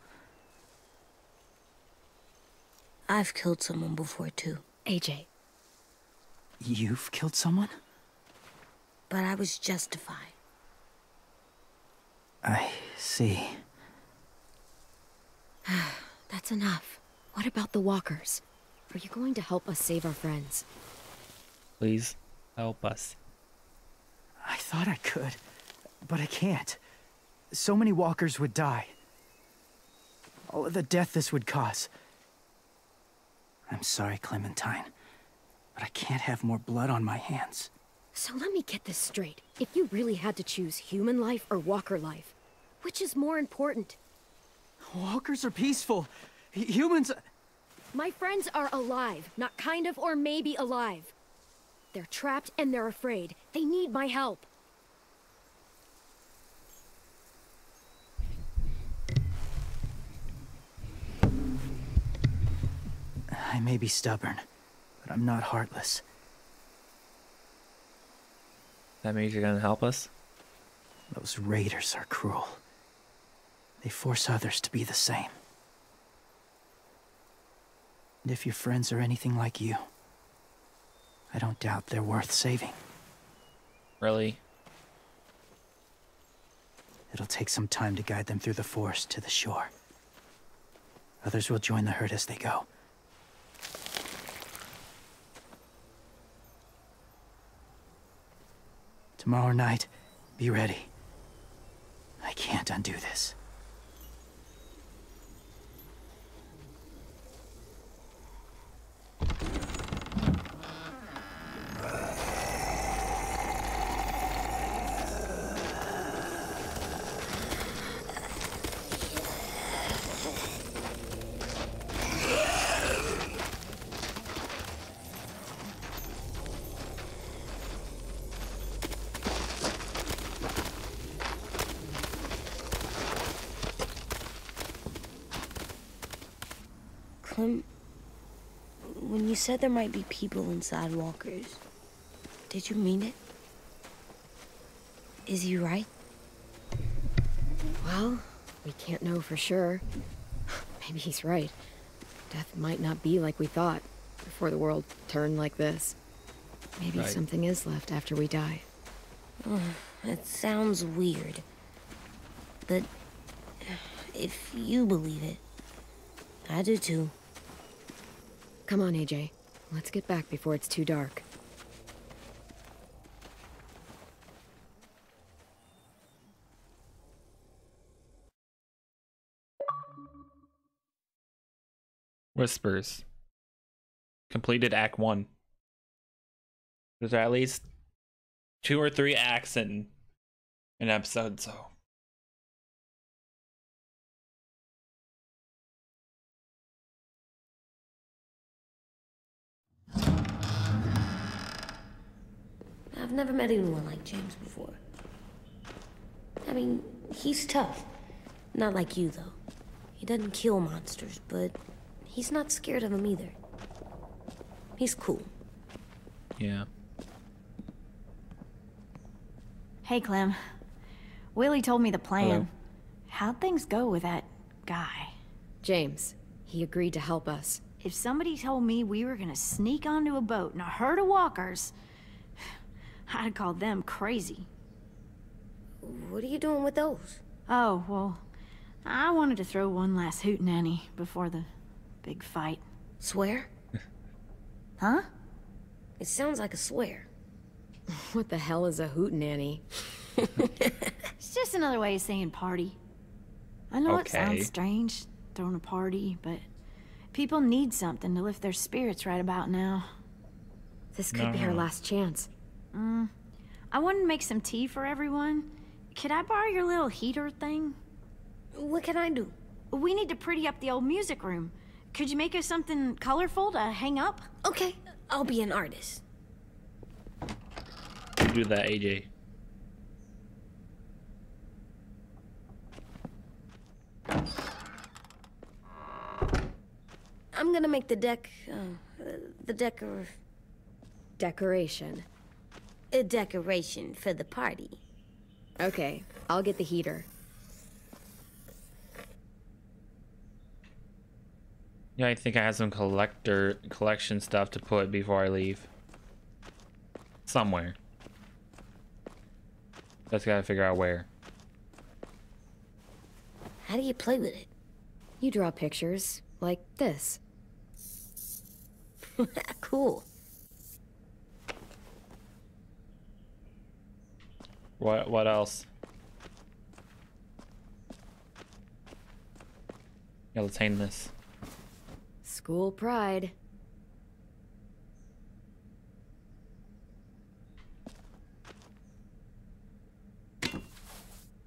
I've killed someone before, too. AJ. You've killed someone? But I was justified. I see. That's enough. What about the walkers? Are you going to help us save our friends? Please help us. I thought I could, but I can't. So many walkers would die. All of the death this would cause. I'm sorry, Clementine, but I can't have more blood on my hands. So let me get this straight. If you really had to choose human life or walker life, which is more important? Walkers are peaceful. Humans... My friends are alive, not kind of or maybe alive. They're trapped and they're afraid. They need my help. I may be stubborn, but I'm not heartless. That means you're gonna help us? Those raiders are cruel. They force others to be the same. And if your friends are anything like you, I don't doubt they're worth saving. Really? It'll take some time to guide them through the forest to the shore. Others will join the herd as they go. Tomorrow night, be ready. I can't undo this. Clem, when you said there might be people inside walkers, did you mean it? Is he right? Well, we can't know for sure. Maybe he's right. Death might not be like we thought before the world turned like this. Maybe Right. something is left after we die. It sounds weird. But if you believe it, I do too. Come on, AJ. Let's get back before it's too dark. Whispers. Completed Act 1. There's at least 2 or 3 acts in an episode, so. I've never met anyone like James before. I mean, he's tough. Not like you, though. He doesn't kill monsters, but he's not scared of them either. He's cool. Yeah. Hey, Clem. Willie told me the plan. Hello. How'd things go with that guy? James, he agreed to help us. If somebody told me we were gonna sneak onto a boat in a herd of walkers, I'd call them crazy. What are you doing with those? Oh, well, I wanted to throw one last hootenanny before the big fight. Swear? Huh? It sounds like a swear. What the hell is a hootenanny? It's just another way of saying party. I know it Okay. sounds strange, throwing a party, but people need something to lift their spirits right about now. This could be our last chance. I wanted to make some tea for everyone. Could I borrow your little heater thing? What can I do? We need to pretty up the old music room. Could you make us something colorful to hang up? Okay, I'll be an artist. Do that, AJ. I'm gonna make the Decoration. a decoration for the party. Okay, I'll get the heater. Yeah, I think I have some collection stuff to put before I leave. Somewhere. Just gotta figure out where. How do you play with it? You draw pictures, like this. Cool. What else? Yeah, let's hang this. School pride.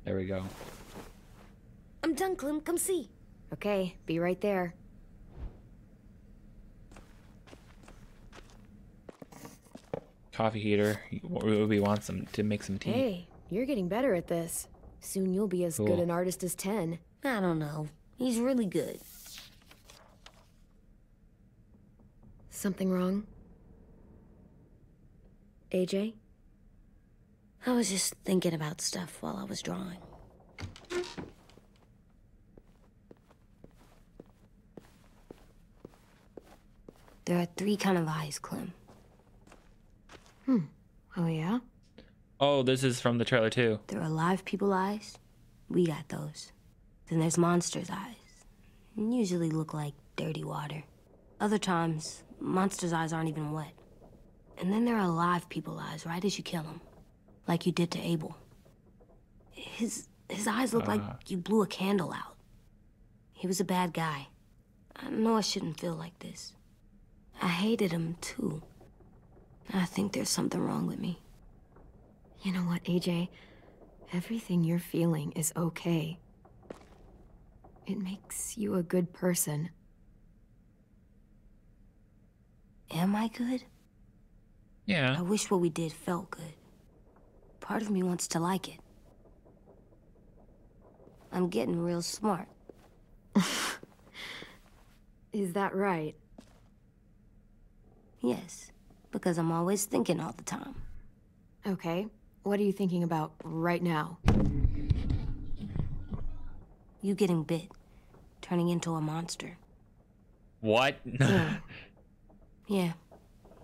There we go. I'm done, Clem. Come see. Okay, be right there. Coffee heater. We want some to make some tea. Hey, you're getting better at this. Soon you'll be as good Cool. an artist as 10. I don't know. He's really good. Something wrong? AJ? I was just thinking about stuff while I was drawing. There are 3 kind of eyes, Clem. Oh, yeah? Oh, this is from the trailer too. There are live people eyes. We got those. Then there's monsters' eyes. Usually look like dirty water. Other times, monsters' eyes aren't even wet. And then there are live people eyes right as you kill them. Like you did to Abel. His eyes look like you blew a candle out. He was a bad guy. I know I shouldn't feel like this. I hated him too. I think there's something wrong with me. You know what, AJ? Everything you're feeling is okay. It makes you a good person. Am I good? Yeah. I wish what we did felt good. Part of me wants to like it. I'm getting real smart. Is that right? Yes, because I'm always thinking all the time. Okay. What are you thinking about right now? You getting bit, turning into a monster. What? Yeah.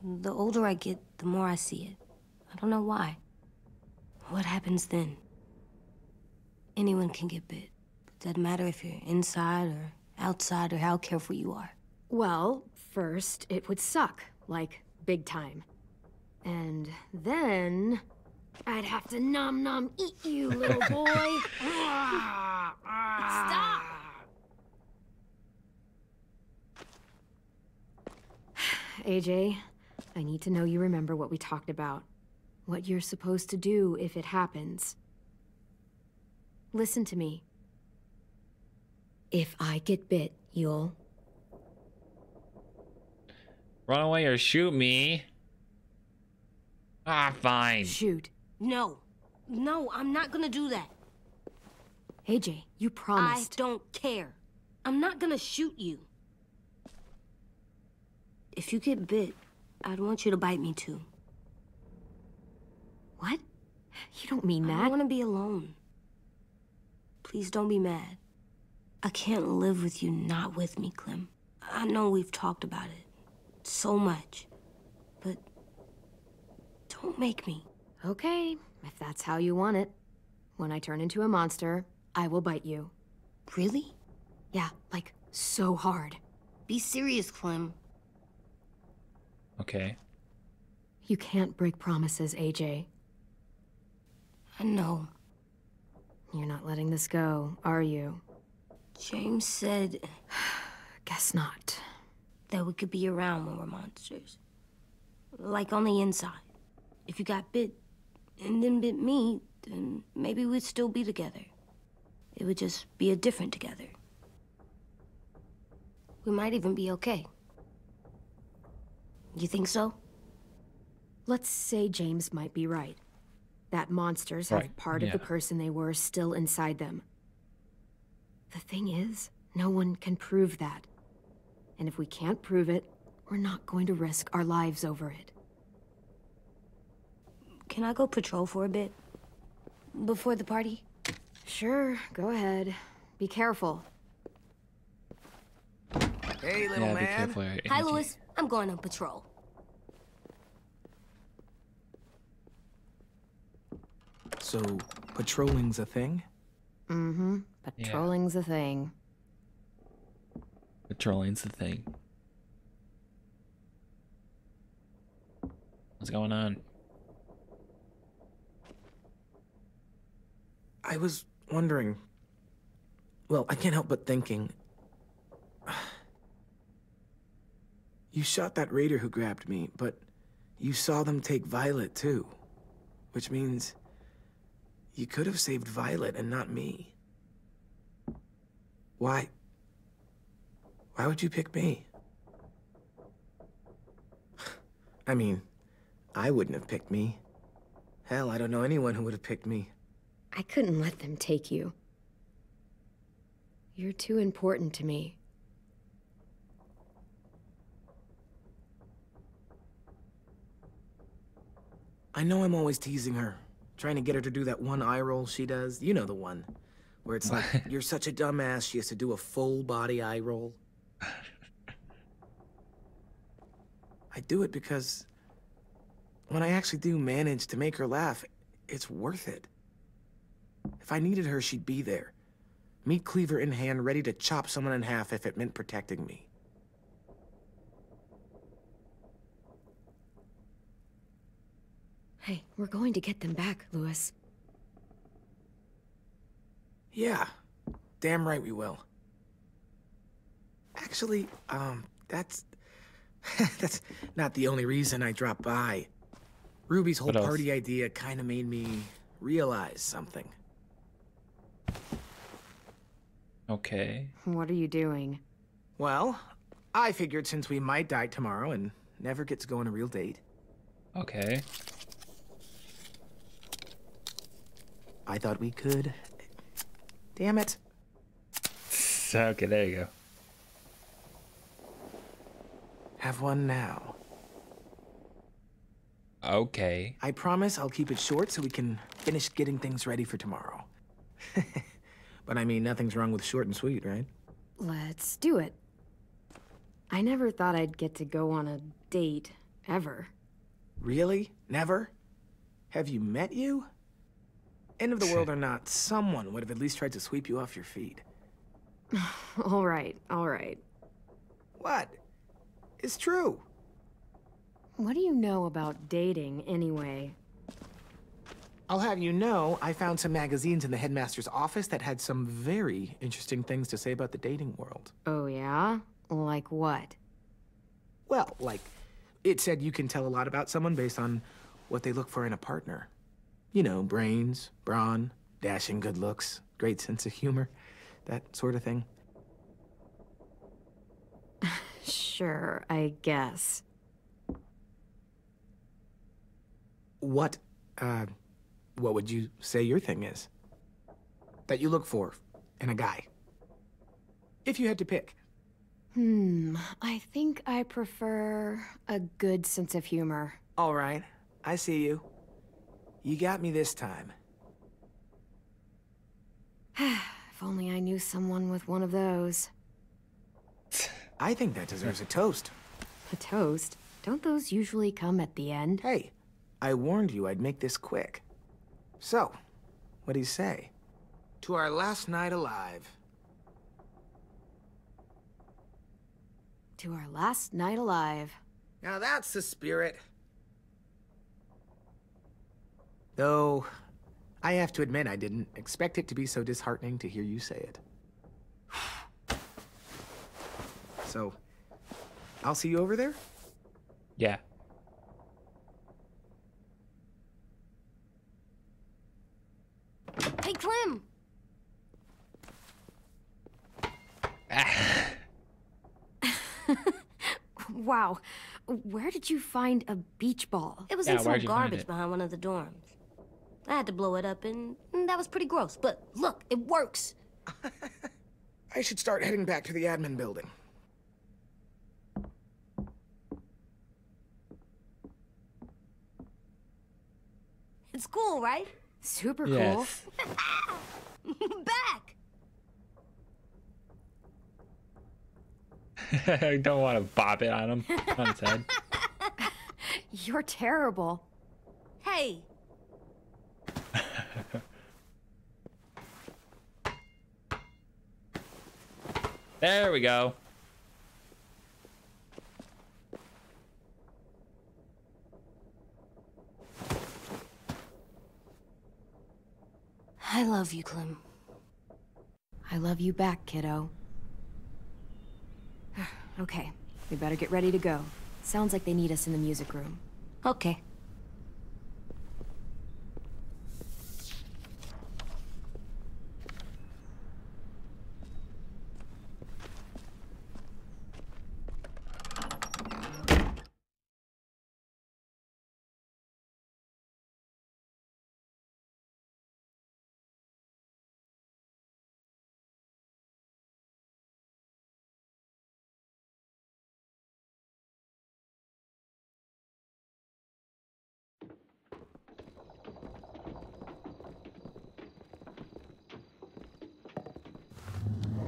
The older I get, the more I see it. I don't know why. What happens then? Anyone can get bit. It doesn't matter if you're inside or outside or how careful you are. Well, first, it would suck. Like, big time. And then... I'd have to nom eat you, little boy. Stop! AJ, I need to know you remember what we talked about. What you're supposed to do if it happens. Listen to me. If I get bit, you'll... Run away or shoot me. Ah, fine. Shoot. No. No, I'm not gonna do that. AJ, you promised. I don't care. I'm not gonna shoot you. If you get bit, I'd want you to bite me too. What? You don't mean I that. don't want to be alone. Please don't be mad. I can't live with you not with me, Clem. I know we've talked about it so much, but don't make me. Okay, if that's how you want it. When I turn into a monster, I will bite you. Really? Yeah, like, so hard. Be serious, Clem. Okay. You can't break promises, AJ. I know. You're not letting this go, are you? James said Guess not. that we could be around when we're monsters. Like on the inside. If you got bit and then bit me, then maybe we'd still be together. It would just be a different together. We might even be okay. You think so? Let's say James might be right. That monsters Right, have part of the yeah. person they were still inside them. The thing is, no one can prove that. And if we can't prove it, we're not going to risk our lives over it. Can I go patrol for a bit? Before the party? Sure, go ahead. Be careful. Hey, little Yeah, be man. careful. Hi, AJ. Louis. I'm going on patrol. So, patrolling's a thing? Mm-hmm. Patrolling's a thing. Patrolling's the thing. What's going on? I was wondering... Well, I can't help but thinking... You shot that raider who grabbed me, but you saw them take Violet, too. Which means... you could have saved Violet and not me. Why? Why would you pick me? I mean, I wouldn't have picked me. Hell, I don't know anyone who would have picked me. I couldn't let them take you. You're too important to me. I know I'm always teasing her, trying to get her to do that one eye roll she does. You know the one. Where it's like, you're such a dumbass, she has to do a full body eye roll. I do it because when I actually do manage to make her laugh, it's worth it. If I needed her, she'd be there. Meat cleaver in hand, ready to chop someone in half if it meant protecting me. Hey, we're going to get them back, Louis. Yeah, damn right we will. Actually, that's... that's not the only reason I dropped by. Ruby's whole What else? party idea kind of made me realize something. Okay. What are you doing? Well, I figured since we might die tomorrow and never get to go on a real date, Okay. I thought we could... Damn it. Okay, there you go. Have one now. Okay. I promise I'll keep it short so we can finish getting things ready for tomorrow. But I mean, nothing's wrong with short and sweet, right? Let's do it. I never thought I'd get to go on a date, ever. Really? Never? Have you met you? End of the world or not, someone would have at least tried to sweep you off your feet. All right, all right. What? It's true. What do you know about dating, anyway? I'll have you know, I found some magazines in the headmaster's office that had some very interesting things to say about the dating world. Oh, yeah? Like what? Well, like, it said you can tell a lot about someone based on what they look for in a partner. You know, brains, brawn, dashing good looks, great sense of humor, that sort of thing. Sure, I guess. What would you say your thing is? That you look for in a guy? If you had to pick. I think I prefer a good sense of humor. All right, I see you. You got me this time. If only I knew someone with one of those. I think that deserves a toast. A toast? Don't those usually come at the end? Hey, I warned you I'd make this quick. So, what do you say? To our last night alive. to our last night alive. Now that's the spirit. Though, I have to admit I didn't expect it to be so disheartening to hear you say it. So, I'll see you over there? Yeah. Hey, Clem! Wow. Where did you find a beach ball? It was Yeah, in some where'd you find garbage it? behind one of the dorms. I had to blow it up, and that was pretty gross. But look, it works. I should start heading back to the admin building. It's cool, right? Super Yes. Back! I don't want to bop it on him. On his head. cool. You're terrible. Hey, There we go. I love you, Clem. I love you back, kiddo. Okay, we better get ready to go. Sounds like they need us in the music room. Okay.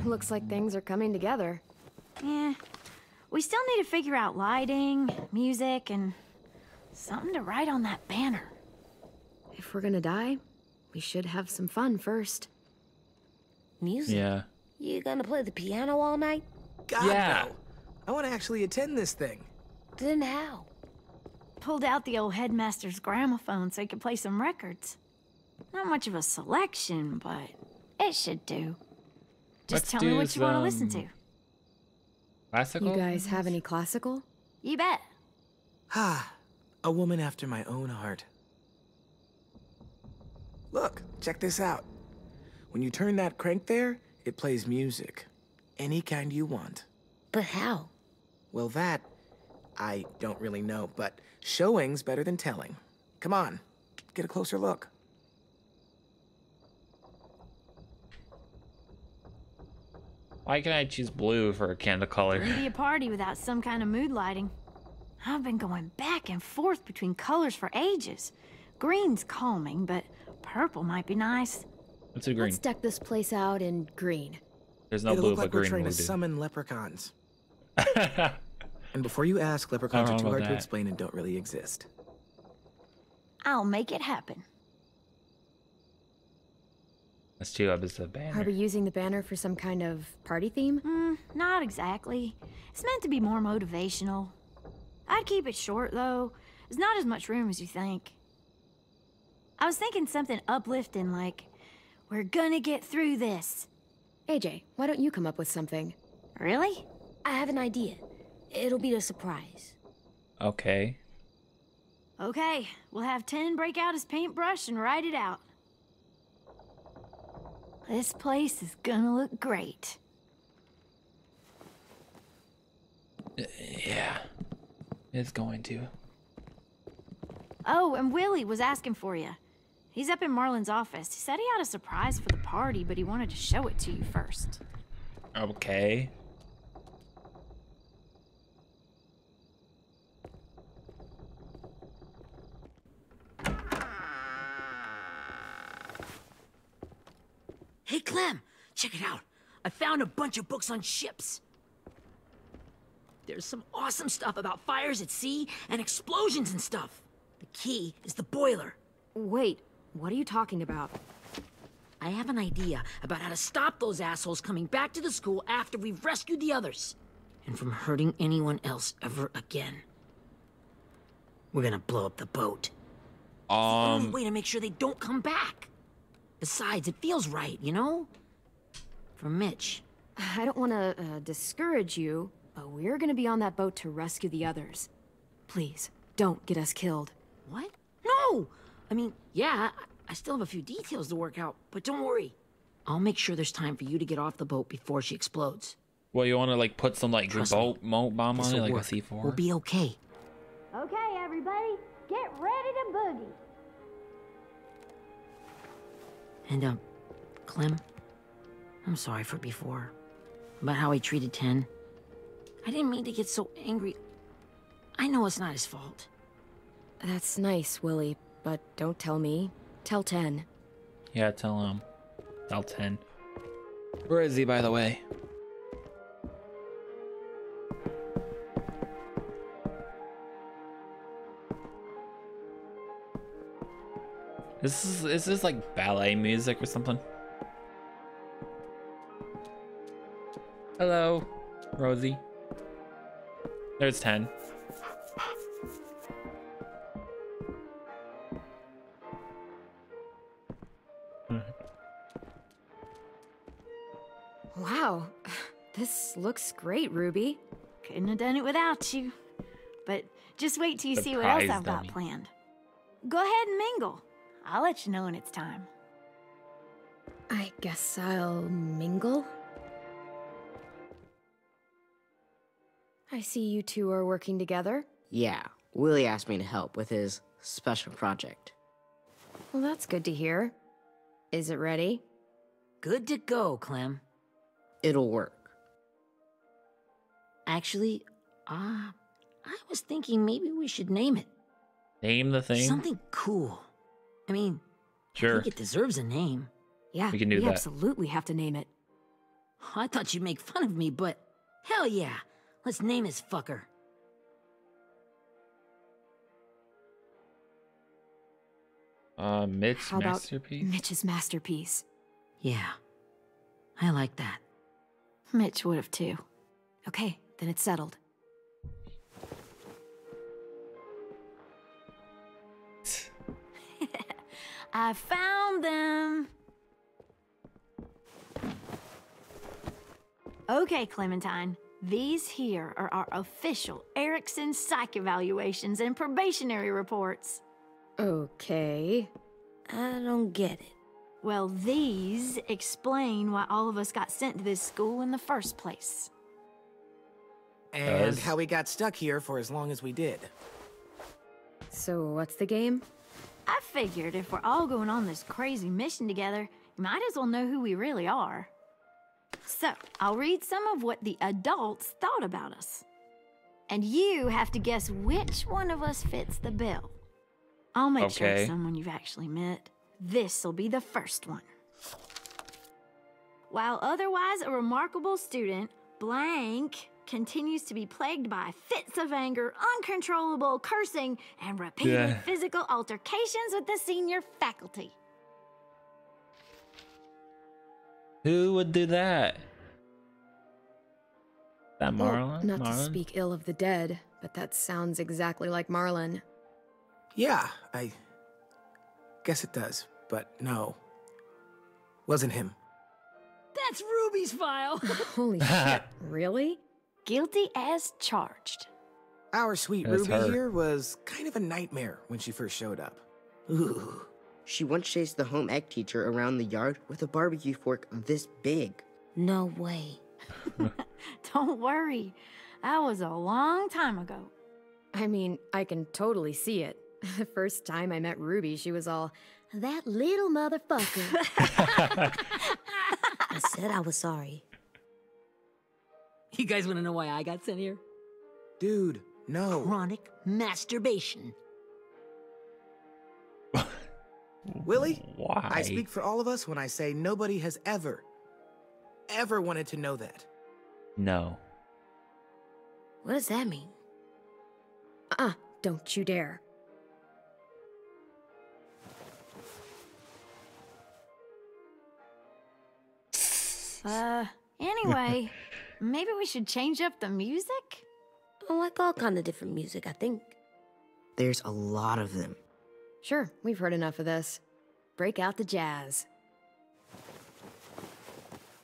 Looks like things are coming together. Yeah. We still need to figure out lighting, music, and something to write on that banner. If we're gonna die, we should have some fun first. Music? Yeah. You gonna play the piano all night? God, Yeah. no. I want to actually attend this thing. Then how? Pulled out the old headmaster's gramophone so he could play some records. Not much of a selection, but it should do. Just Let's tell me do what you want to listen to. Classical? You guys have any classical? You bet. Ah, a woman after my own heart. Look, check this out. When you turn that crank there, it plays music. Any kind you want. But how? Well, that, I don't really know, but showing's better than telling. Come on, get a closer look. Why can't I choose blue for a candle color? Wouldn't be a party without some kind of mood lighting. I've been going back and forth between colors for ages. Green's calming, but purple might be nice. Let's do green. Let's deck this place out in green. There's no It'll blue, look but like we're green trying will to do. summon leprechauns. And before you ask, leprechauns I are don't too know hard about to that. explain and don't really exist. I'll make it happen. Let's do up as the Are banner. we using the banner for some kind of party theme? Not exactly. It's meant to be more motivational. I'd keep it short, though. There's not as much room as you think. I was thinking something uplifting like, we're gonna get through this. AJ, why don't you come up with something? Really? I have an idea. It'll be a surprise. Okay. Okay, we'll have 10 break out his paintbrush and write it out. This place is gonna look great. Yeah. It's going to. Oh, and Willie was asking for you. He's up in Marlin's office. He said he had a surprise for the party, but he wanted to show it to you first. Okay. Hey, Clem, check it out. I found a bunch of books on ships. There's some awesome stuff about fires at sea and explosions and stuff. The key is the boiler. Wait, what are you talking about? I have an idea about how to stop those assholes coming back to the school after we've rescued the others. and from hurting anyone else ever again. We're gonna blow up the boat. It's the only way to make sure they don't come back. Besides, it feels right, you know? For Mitch. I don't want to discourage you, but we're gonna be on that boat to rescue the others. Please, don't get us killed. What? No! I mean, yeah, I still have a few details to work out, but don't worry. I'll make sure there's time for you to get off the boat before she explodes. Well, you want to like put some like boat bomb on it, like a C4? We'll be okay. Okay, everybody, get ready to boogie. And, Clem, I'm sorry for before. About how he treated Ten. I didn't mean to get so angry. I know it's not his fault. That's nice, Willie, but don't tell me. Tell 10. Yeah, tell him. Tell 10. Where is he, by the way? Is this like ballet music or something? Hello, Rosie. There's 10. Wow, this looks great, Ruby. Couldn't have done it without you. But just wait till you see what else Surprise I've got dummy. planned. Go ahead and mingle. I'll let you know when it's time. I guess I'll mingle? I see you two are working together. Yeah, Willie asked me to help with his special project. Well, that's good to hear. Is it ready? Good to go, Clem. It'll work. Actually, I was thinking maybe we should name it. Name the thing? Something cool. I mean, I Sure. think it deserves a name. Yeah, We can do that. absolutely have to name it. I thought you'd make fun of me, but hell yeah. Let's name this fucker. Mitch How about masterpiece. Mitch's masterpiece? Yeah, I like that. Mitch would have too. Okay, then it's settled. I found them. Okay, Clementine. These here are our official Erickson psych evaluations and probationary reports. Okay. I don't get it. Well, these explain why all of us got sent to this school in the first place. And Does. how we got stuck here for as long as we did. So what's the game? I figured if we're all going on this crazy mission together, you might as well know who we really are. So, I'll read some of what the adults thought about us. And you have to guess which one of us fits the bill. I'll make sure Okay. it's someone you've actually met. This'll be the first one. While otherwise a remarkable student, blank continues to be plagued by fits of anger, uncontrollable cursing, and repeated Yeah. physical altercations with the senior faculty. Who would do that? That Well, Marlon? not to Marlon? speak ill of the dead, but that sounds exactly like Marlon. Yeah, I guess it does, but no. Wasn't him. That's Ruby's file. Holy shit, really? Guilty as charged. Our sweet That's Ruby her. here was kind of a nightmare when she first showed up. Ooh. She once chased the home ec teacher around the yard with a barbecue fork this big. No way. Don't worry. That was a long time ago. I mean, I can totally see it. The first time I met Ruby, she was all, that little motherfucker. I said I was sorry. You guys want to know why I got sent here? Dude, no. Chronic masturbation. Willie? Why? I speak for all of us when I say nobody has ever wanted to know that. No. What does that mean? Don't you dare. Anyway, maybe we should change up the music? I like all kind of different music, I think. There's a lot of them. Sure, we've heard enough of this. Break out the jazz.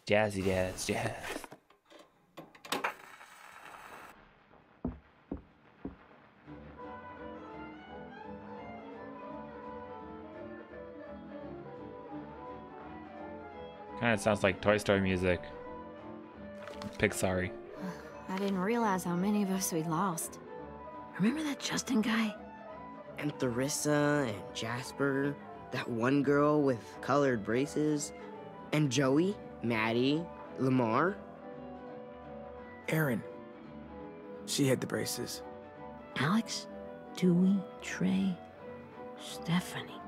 Jazzy jazz, jazz. Kind of sounds like Toy Story music. Pixar-y. I didn't realize how many of us we'd lost. Remember that Justin guy? And Theresa and Jasper, that one girl with colored braces, and Joey, Maddie, Lamar. Erin. She had the braces. Alex, Dewey, Trey, Stephanie.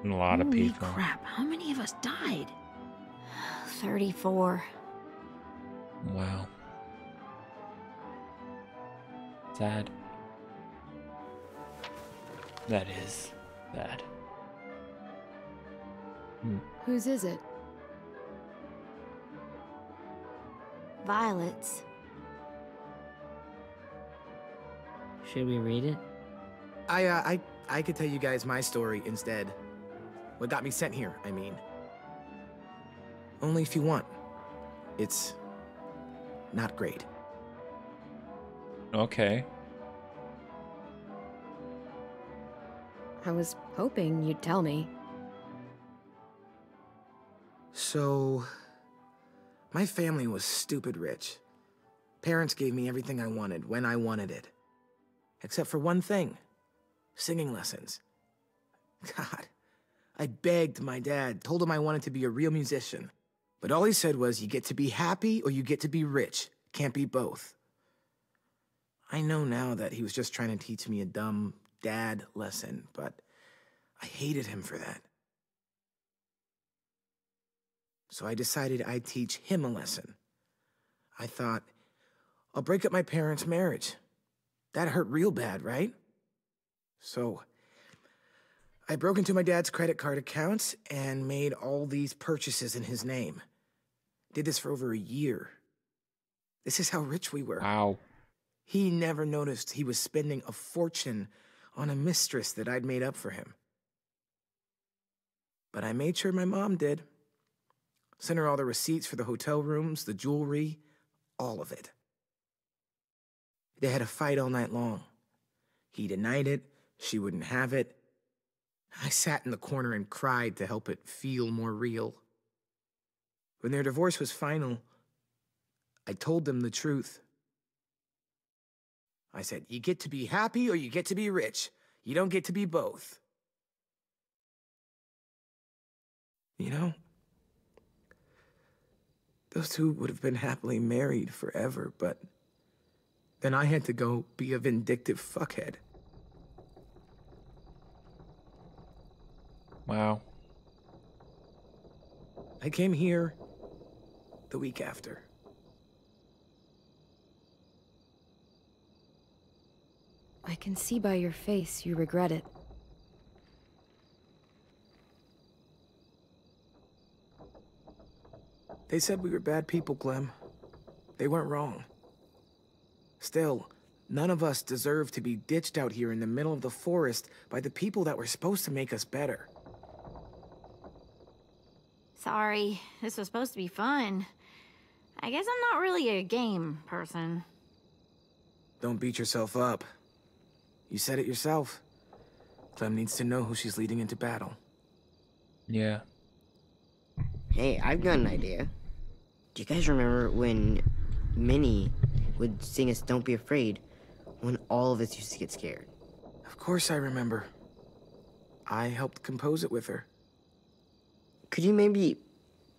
And a lot of Holy people. crap, how many of us died? 34. Wow. Sad. That is sad. Whose is it? Violet's. Should we read it? I could tell you guys my story instead. What got me sent here, I mean. Only if you want. It's not great. Okay. I was hoping you'd tell me. So, my family was stupid rich. Parents gave me everything I wanted when I wanted it. Except for one thing. Singing lessons. God, I begged my dad, told him I wanted to be a real musician. But all he said was, you get to be happy or you get to be rich. Can't be both. I know now that he was just trying to teach me a dumb dad lesson, but I hated him for that. So I decided I'd teach him a lesson. I thought, I'll break up my parents' marriage. That hurt real bad, right? So I broke into my dad's credit card accounts and made all these purchases in his name. Did this for over a year. This is how rich we were. Wow. He never noticed he was spending a fortune on a mistress that I'd made up for him. But I made sure my mom did. Sent her all the receipts for the hotel rooms, the jewelry, all of it. They had a fight all night long. He denied it, she wouldn't have it. I sat in the corner and cried to help it feel more real. When their divorce was final, I told them the truth. I said, you get to be happy or you get to be rich. You don't get to be both. You know, those two would have been happily married forever, but then I had to go be a vindictive fuckhead. Wow. I came here the week after. I can see by your face you regret it. They said we were bad people, Clem. They weren't wrong. Still, none of us deserve to be ditched out here in the middle of the forest by the people that were supposed to make us better. Sorry, this was supposed to be fun. I guess I'm not really a game person. Don't beat yourself up. You said it yourself. Clem needs to know who she's leading into battle. Yeah. Hey, I've got an idea. Do you guys remember when Minnie would sing us Don't Be Afraid when all of us used to get scared? Of course I remember. I helped compose it with her. Could you maybe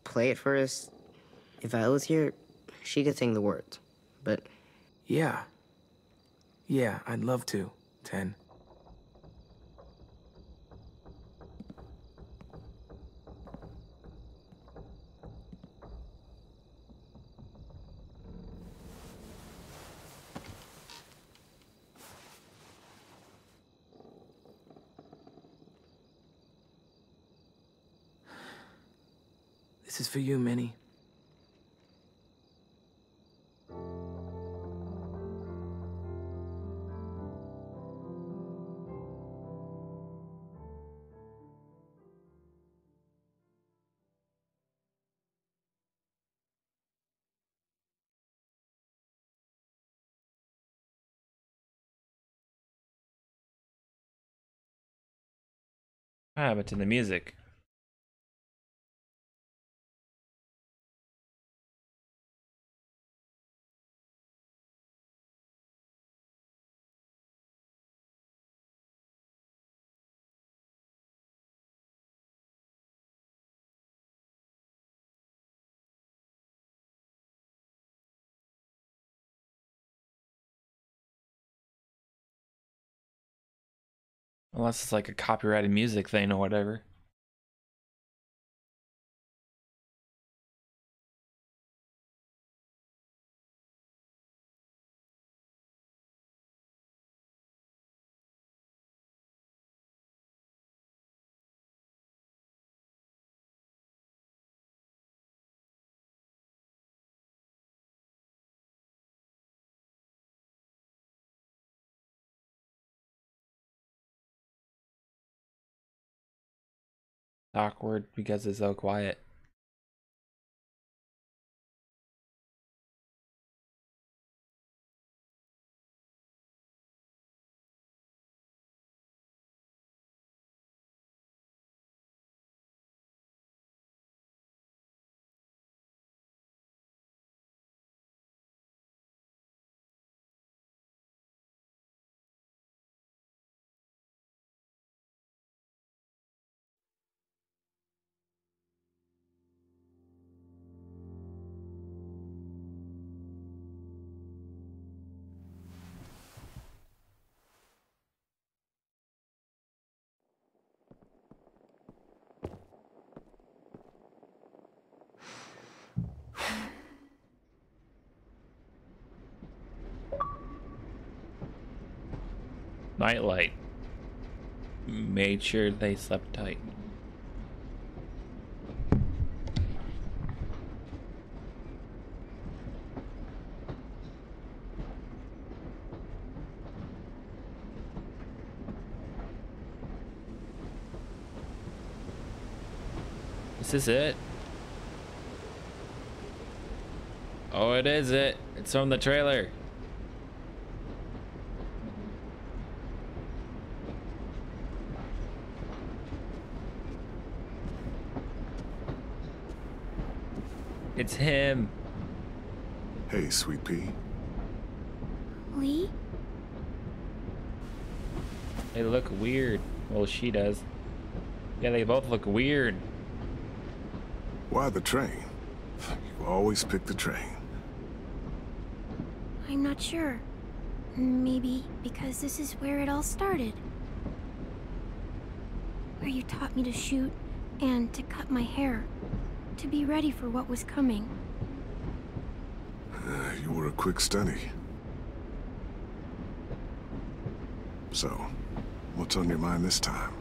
play it for us? If I was here, she could sing the words, but... Yeah. Yeah, I'd love to, 10. This is for you, Minnie. What happened to the music? Unless it's like a copyrighted music thing or whatever. Awkward because it's so quiet. Nightlight made sure they slept tight. This is it. Oh, it is it. It's from the trailer. It's him. Hey, Sweet Pea. Lee? They look weird. Well, she does. Yeah, they both look weird. Why the train? You always pick the train. I'm not sure. Maybe because this is where it all started. Where you taught me to shoot and to cut my hair. To be ready for what was coming. You were a quick study. So, what's on your mind this time?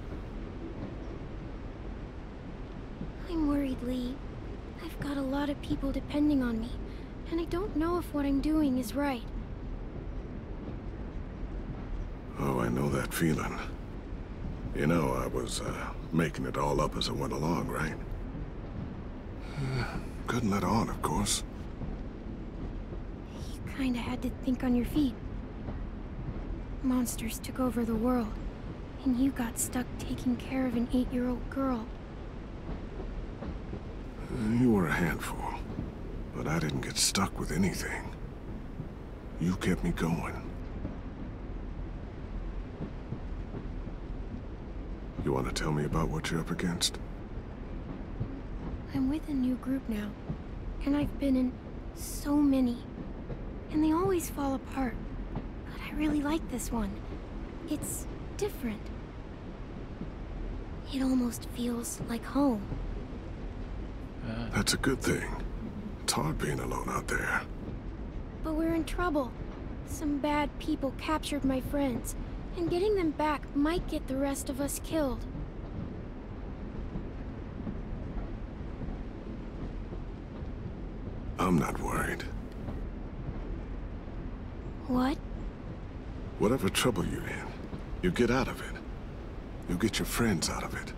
I'm worried, Lee. I've got a lot of people depending on me, and I don't know if what I'm doing is right. Oh, I know that feeling. You know, I was, making it all up as I went along, right? Couldn't let on, of course. You kinda had to think on your feet. Monsters took over the world, and you got stuck taking care of an 8-year-old girl. You were a handful, but I didn't get stuck with anything. You kept me going. You want to tell me about what you're up against? I'm with a new group now, and I've been in so many, and they always fall apart. But I really like this one. It's different. It almost feels like home. That's a good thing. It's hard being alone out there. But we're in trouble. Some bad people captured my friends, and getting them back might get the rest of us killed. I'm not worried. What? Whatever trouble you're in, you get out of it. You get your friends out of it.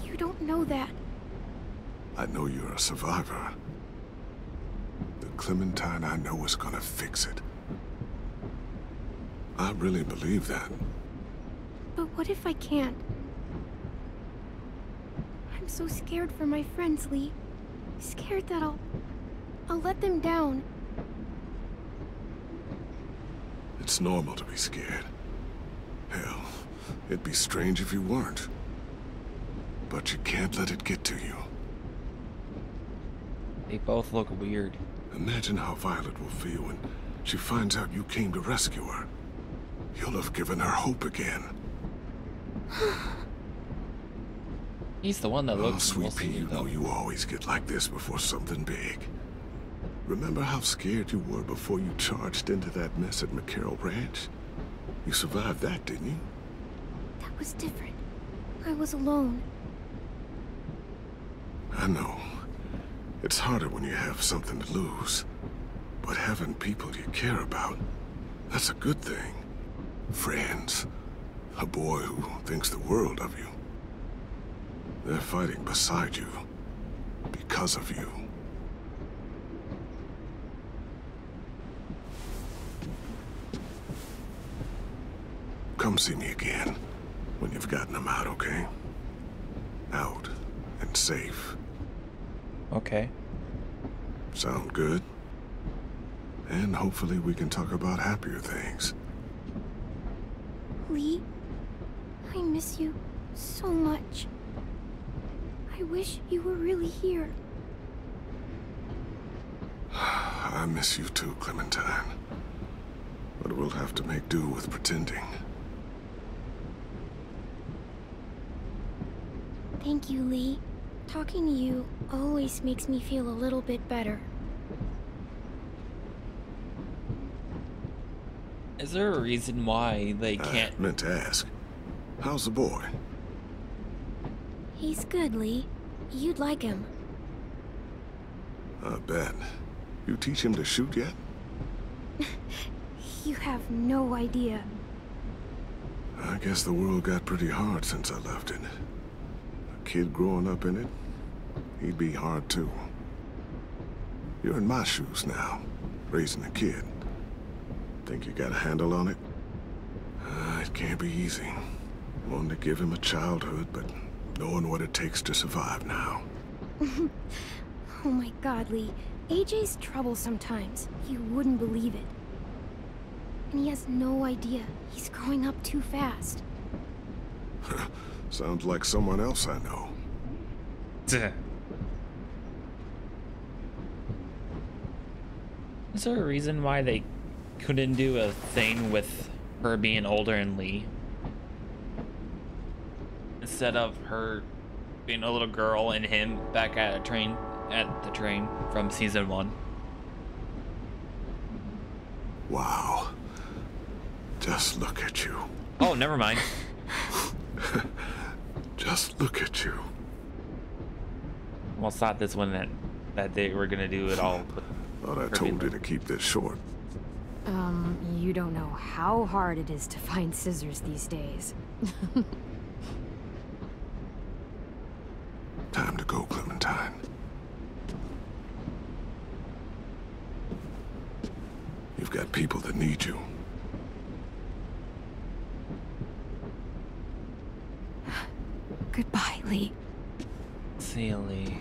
You don't know that. I know you're a survivor. The Clementine I know is gonna fix it. I really believe that. But what if I can't? I'm so scared for my friends, Lee. Scared that I'll let them down. It's normal to be scared. Hell, it'd be strange if you weren't. But you can't let it get to you. They both look weird. Imagine how Violet will feel when she finds out you came to rescue her. You'll have given her hope again. He's the one that looks sweet most pea, you weird, though. know you always get like this before something big. Remember how scared you were before you charged into that mess at McCarroll Ranch? You survived that, didn't you? That was different. I was alone. I know. It's harder when you have something to lose. But having people you care about, that's a good thing. Friends. A boy who thinks the world of you. They're fighting beside you. Because of you. Come see me again. When you've gotten them out, okay? Out. And safe. Okay. Sound good? And hopefully we can talk about happier things. Lee, I miss you so much. I wish you were really here. I miss you too, Clementine. But we'll have to make do with pretending. Thank you, Lee. Talking to you always makes me feel a little bit better. Is there a reason why they can't? I meant to ask. How's the boy? He's good, Lee. You'd like him. I bet. You teach him to shoot yet? You have no idea. I guess the world got pretty hard since I left it. A kid growing up in it, he'd be hard too. You're in my shoes now, raising a kid. Think you got a handle on it? It can't be easy. Wanting to give him a childhood, but knowing what it takes to survive now. Oh my God, Lee. AJ's trouble sometimes. You wouldn't believe it. And he has no idea. He's growing up too fast. Sounds like someone else I know. Is there a reason why they couldn't do a thing with her being older and Lee? Instead of her being a little girl and him back at the train from season 1. Wow. Just look at you. Oh, never mind. Just look at you. Almost thought this one that they were gonna do it all. Thought I told you to keep this short. You don't know how hard it is to find scissors these days. Time to go, Clementine. You've got people that need you. Goodbye, Lee. See you, Lee.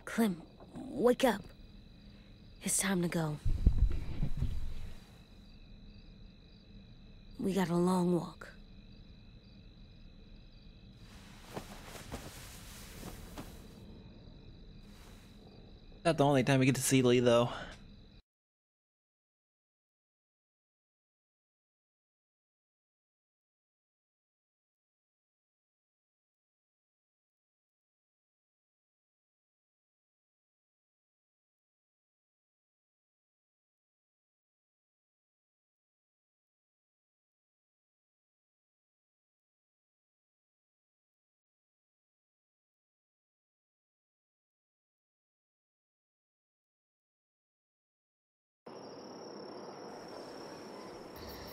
Clem, wake up. It's time to go. We got a long walk. Not the only time we get to see Lee, though.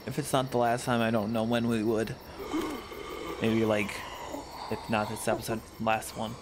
If it's not the last time, I don't know when we would. Maybe like, if not this episode, last one.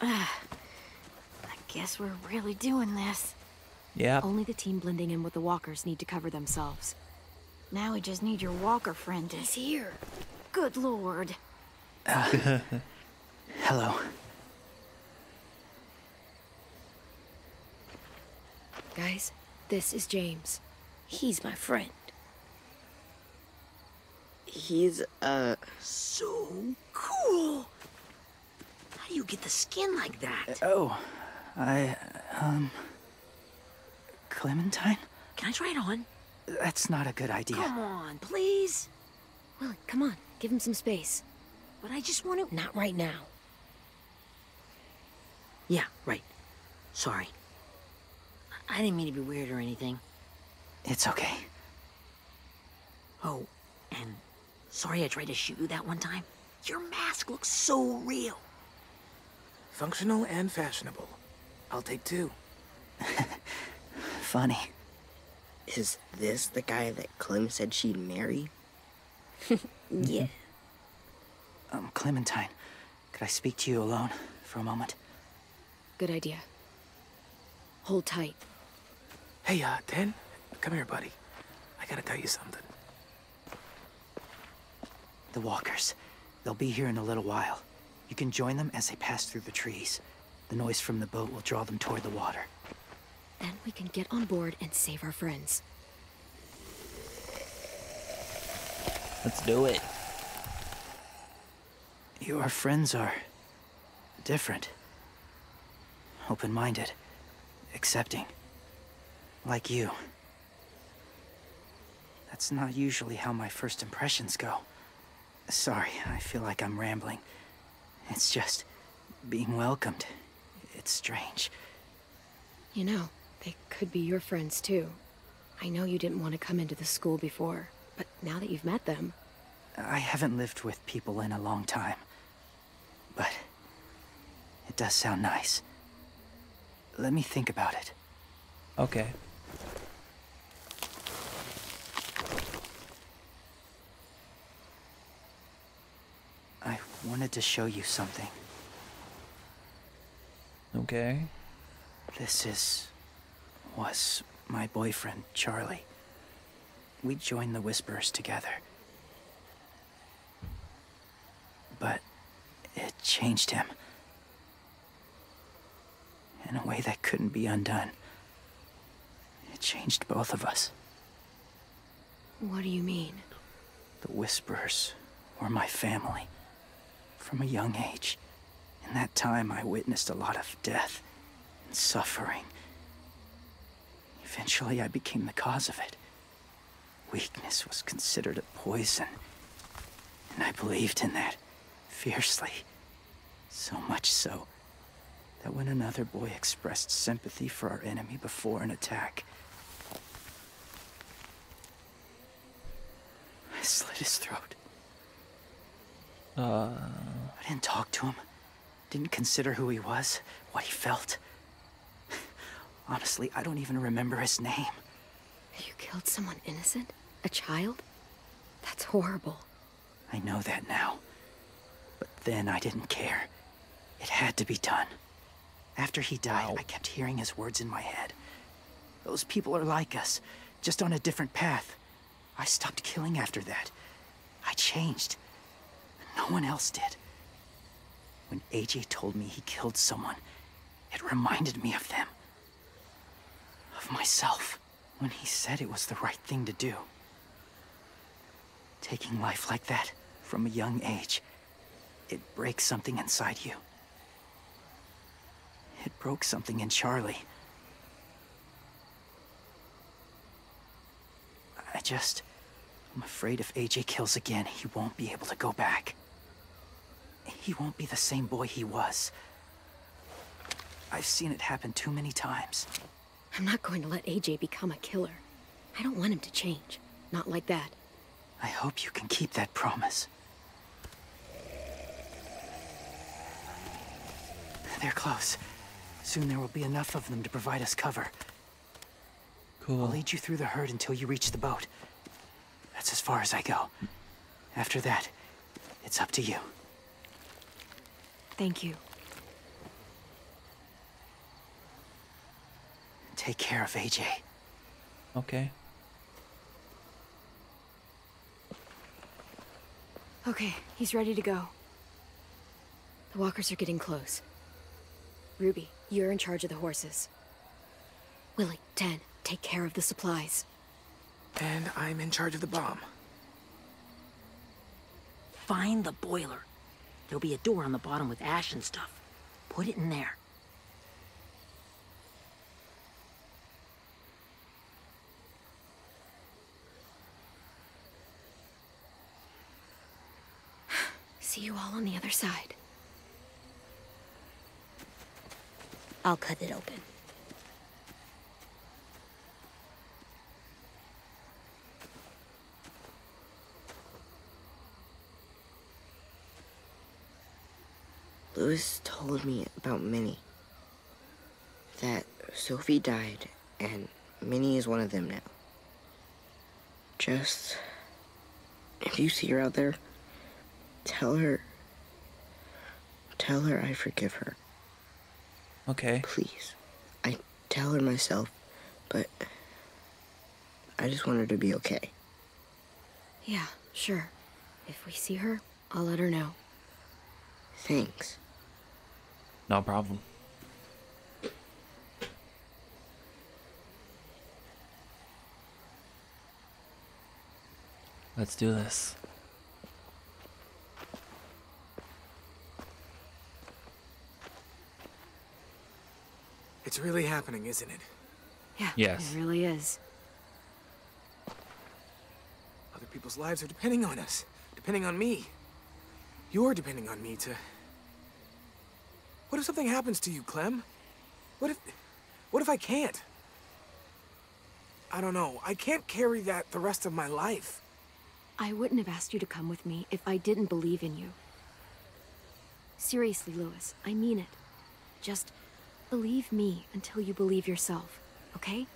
I guess we're really doing this. Yeah. Only the team blending in with the walkers need to cover themselves. Now we just need your walker friend to... He's here. Good lord. Hello. Guys, this is James. He's my friend. He's, So cool. How do you get the skin like that? Oh, Clementine? Can I try it on? That's not a good idea. Come on, please. Willie, come on, give him some space. But I just want to... Not right now. Yeah, right. Sorry. I didn't mean to be weird or anything. It's okay. Oh, and sorry I tried to shoot you that one time. Your mask looks so real. Functional and fashionable. I'll take 2. Funny. is this the guy that Clem said she'd marry? Yeah. Clementine, could I speak to you alone for a moment? Good idea. Hold tight. Hey, Ten, come here, buddy. I gotta tell you something. The walkers. They'll be here in a little while. You can join them as they pass through the trees. The noise from the boat will draw them toward the water. Then we can get on board and save our friends. Let's do it. Your friends are different. Open-minded. Accepting. Like you. That's not usually how my first impressions go. Sorry, I feel like I'm rambling. It's just being welcomed. It's strange. You know, they could be your friends too. I know you didn't want to come into the school before, but now that you've met them... I haven't lived with people in a long time. But it does sound nice. Let me think about it. Okay. I wanted to show you something. Okay. This was my boyfriend, Charlie. We joined the Whisperers together. But it changed him. In a way that couldn't be undone. It changed both of us. What do you mean? The Whisperers were my family. From a young age. In that time, I witnessed a lot of death and suffering. Eventually, I became the cause of it. Weakness was considered a poison. And I believed in that, fiercely. So much so, that when another boy expressed sympathy for our enemy before an attack, I slit his throat. I didn't talk to him. Didn't consider who he was, what he felt. Honestly, I don't even remember his name. You killed someone innocent? A child? That's horrible. I know that now. But then I didn't care. It had to be done. After he died, I kept hearing his words in my head. Those people are like us, just on a different path. I stopped killing after that. I changed. No one else did. When AJ told me he killed someone, it reminded me of them. Of myself. When he said it was the right thing to do. Taking life like that, from a young age, it breaks something inside you. It broke something in Charlie. I'm afraid if AJ kills again, he won't be able to go back. He won't be the same boy he was. I've seen it happen too many times. I'm not going to let AJ become a killer. I don't want him to change. Not like that. I hope you can keep that promise. They're close. Soon there will be enough of them to provide us cover. Cool. I'll lead you through the herd until you reach the boat. That's as far as I go. After that, it's up to you. Thank you. take care of AJ. Okay. Okay, he's ready to go. The walkers are getting close. Ruby, you're in charge of the horses. Willie, 10, take care of the supplies. And I'm in charge of the bomb. Find the boiler. There'll be a door on the bottom with ash and stuff. Put it in there. See you all on the other side. I'll cut it open. Louis told me about Minnie. That Sophie died, and Minnie is one of them now. Just... if you see her out there, tell her I forgive her. Okay. Please. I tell her myself, but I just want her to be okay. Yeah, sure. If we see her, I'll let her know. Thanks. No problem. Let's do this. It's really happening, isn't it? Yeah, Yes. it really is. Other people's lives are depending on us. Depending on me. You're depending on me to... What if something happens to you, Clem? What if I can't? I don't know. I can't carry that the rest of my life. I wouldn't have asked you to come with me if I didn't believe in you. Seriously, Louis, I mean it. Just believe me until you believe yourself, okay?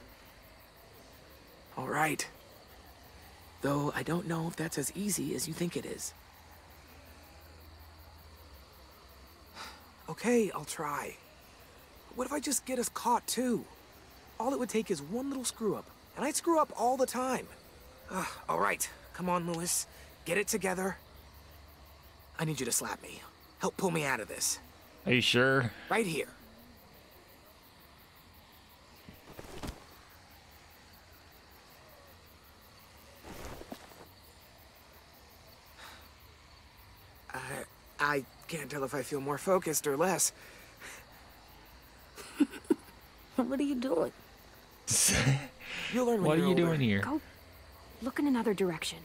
All right. Though I don't know if that's as easy as you think it is. Okay, I'll try. What if I just get us caught, too? All it would take is one little screw-up, and I'd screw up all the time. All right, come on, Louis. Get it together. I need you to slap me. Help pull me out of this. Are you sure? Right here. I can't tell if I feel more focused or less. What are you doing? You'll learn when What are you're you older. doing here? Go look in another direction.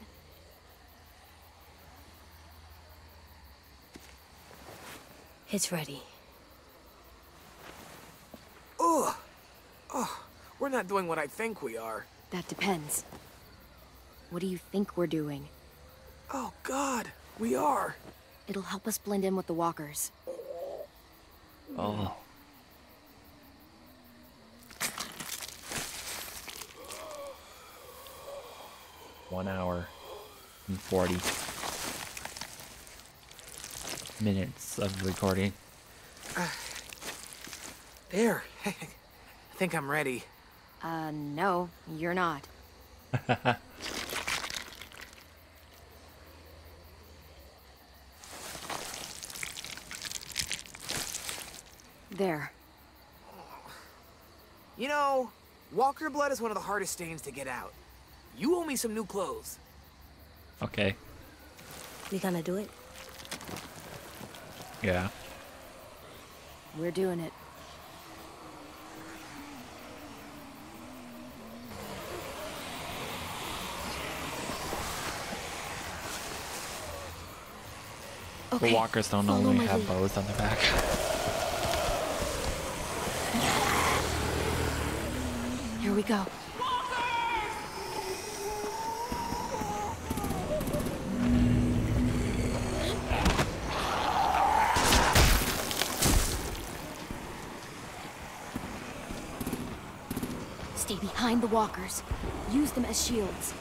It's ready. Ugh. Oh, we're not doing what I think we are. That depends. What do you think we're doing? Oh, God, we are. It'll help us blend in with the walkers. Oh. One hour and 40 minutes of recording. There. I think I'm ready. No, you're not. There. You know, walker blood is one of the hardest stains to get out. You owe me some new clothes. Okay. We gonna do it? Yeah. We're doing it. Okay, The walkers don't follow only my have lead. bows on their back. Here we go. Stay behind the walkers. Use them as shields.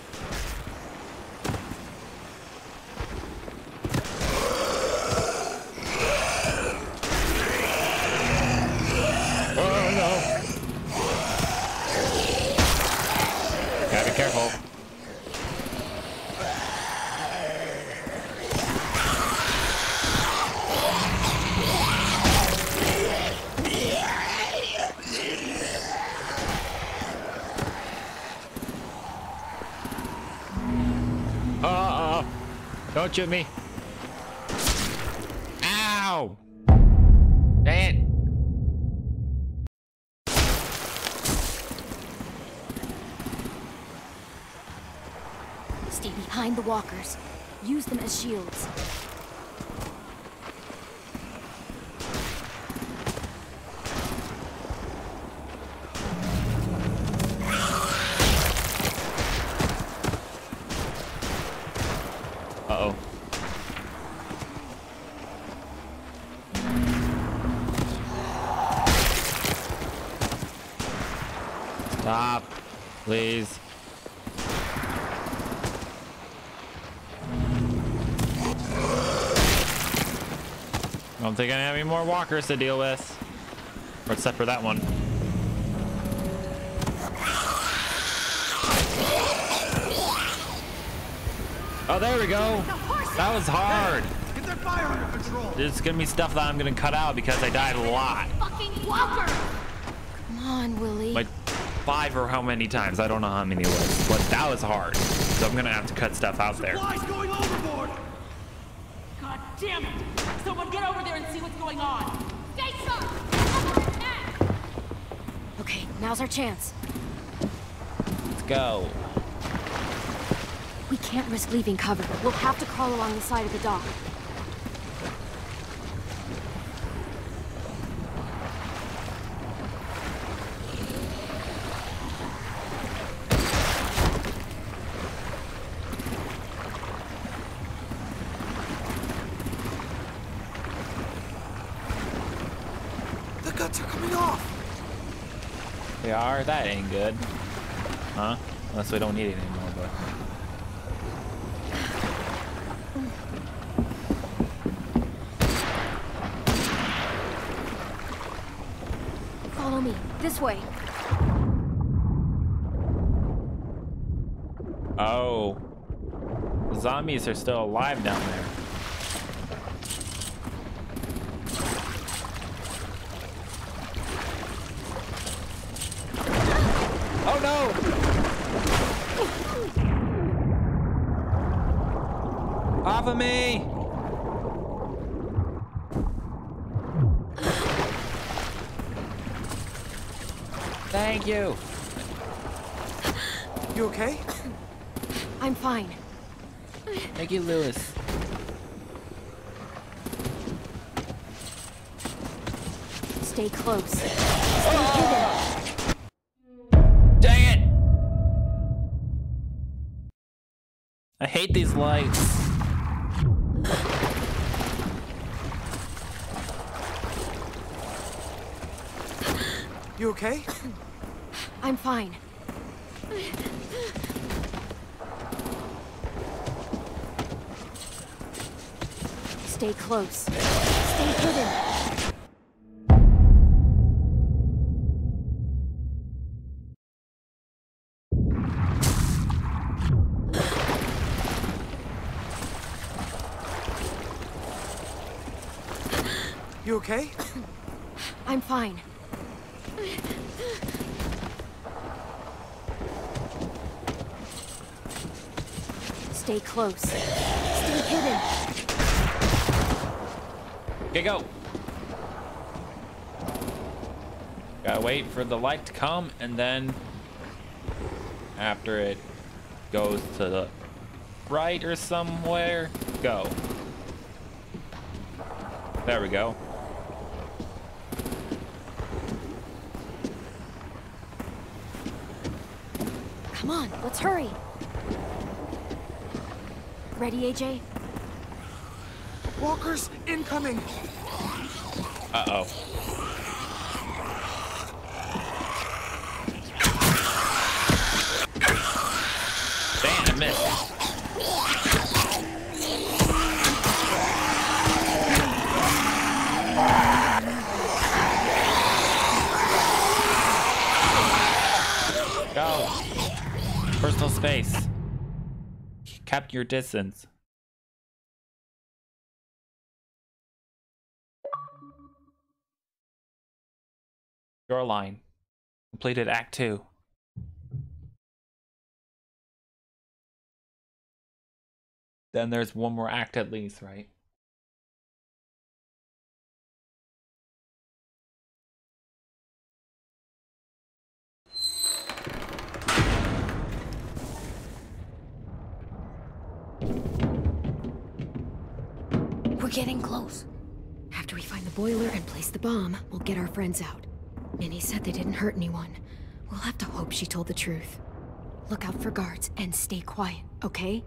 Don't shoot me. Ow! Dang it. Stay behind the walkers. Use them as shields. Uh-oh. Stop, please. I don't think I have any more walkers to deal with. Or except for that one. Oh, there we go. That was hard. Get their fire under control. There's gonna be stuff that I'm gonna cut out because I died a lot. Fucking walker! Come on, Willie. Like 5 or how many times. I don't know how many it was. But that was hard. So I'm gonna have to cut stuff out there. Supplies going overboard. God damn it! Someone get over there and see what's going on. Stay sharp! Cover attack! Okay, now's our chance. Let's go. We can't risk leaving cover. We'll have to crawl along the side of the dock. The guts are coming off. They are? That ain't good. Huh? Unless we don't need it anymore, but... Follow me. This way. Oh. The zombies are still alive down there. Oh no! Off of me! Thank you. You okay? I'm fine. Thank you, Lewis. Stay close. Stay hidden. Dang it! I hate these lights. You okay? I'm fine. Stay close. Stay hidden. You okay? I'm fine. Stay close. Stay hidden. Okay, go. Gotta wait for the light to come, and then after it goes to the right or somewhere, go. There we go. Come on, let's hurry. Ready, AJ? Walkers incoming. Uh-oh. Damn, I missed. Go. Personal space. Kept your distance. Shoreline. Completed Act 2. Then there's one more act at least, right? We're getting close. After we find the boiler and place the bomb, we'll get our friends out. Minnie said they didn't hurt anyone. We'll have to hope she told the truth. Look out for guards and stay quiet, okay?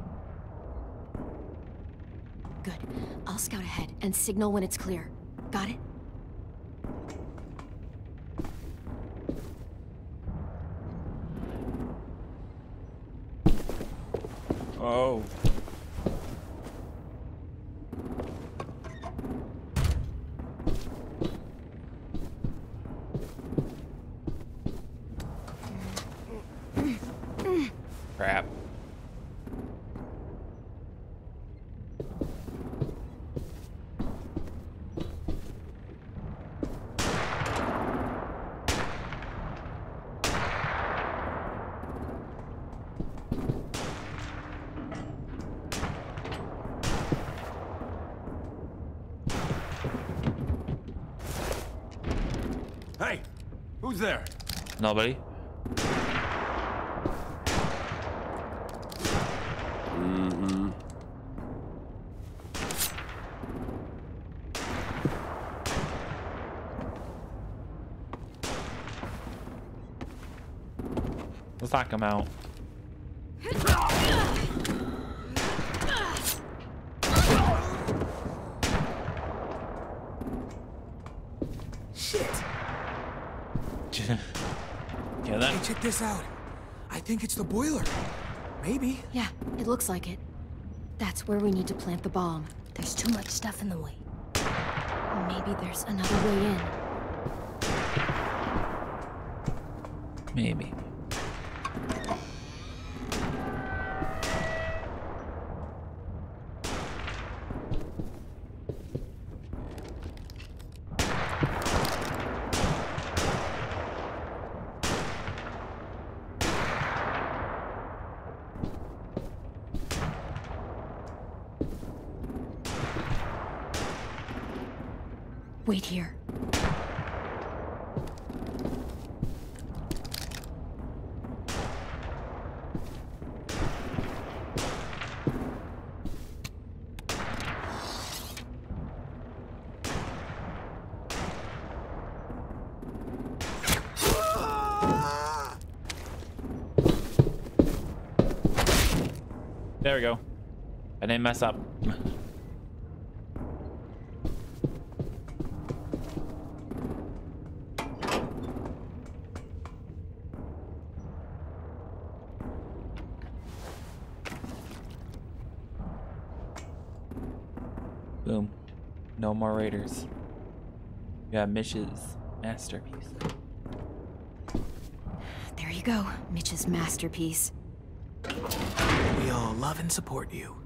Good. I'll scout ahead and signal when it's clear. Got it? Oh. Crap. Hey, who's there? Nobody. Mm-hmm. Let's knock him out. Shit. Yeah, that. Hey, check this out. I think it's the boiler. Maybe. Yeah, it looks like it. That's where we need to plant the bomb. There's too much stuff in the way. Maybe there's another way in. Maybe. Wait here. There we go. I didn't mess up. Boom. No more raiders. We got Mitch's masterpiece. There you go, Mitch's masterpiece. We all love and support you.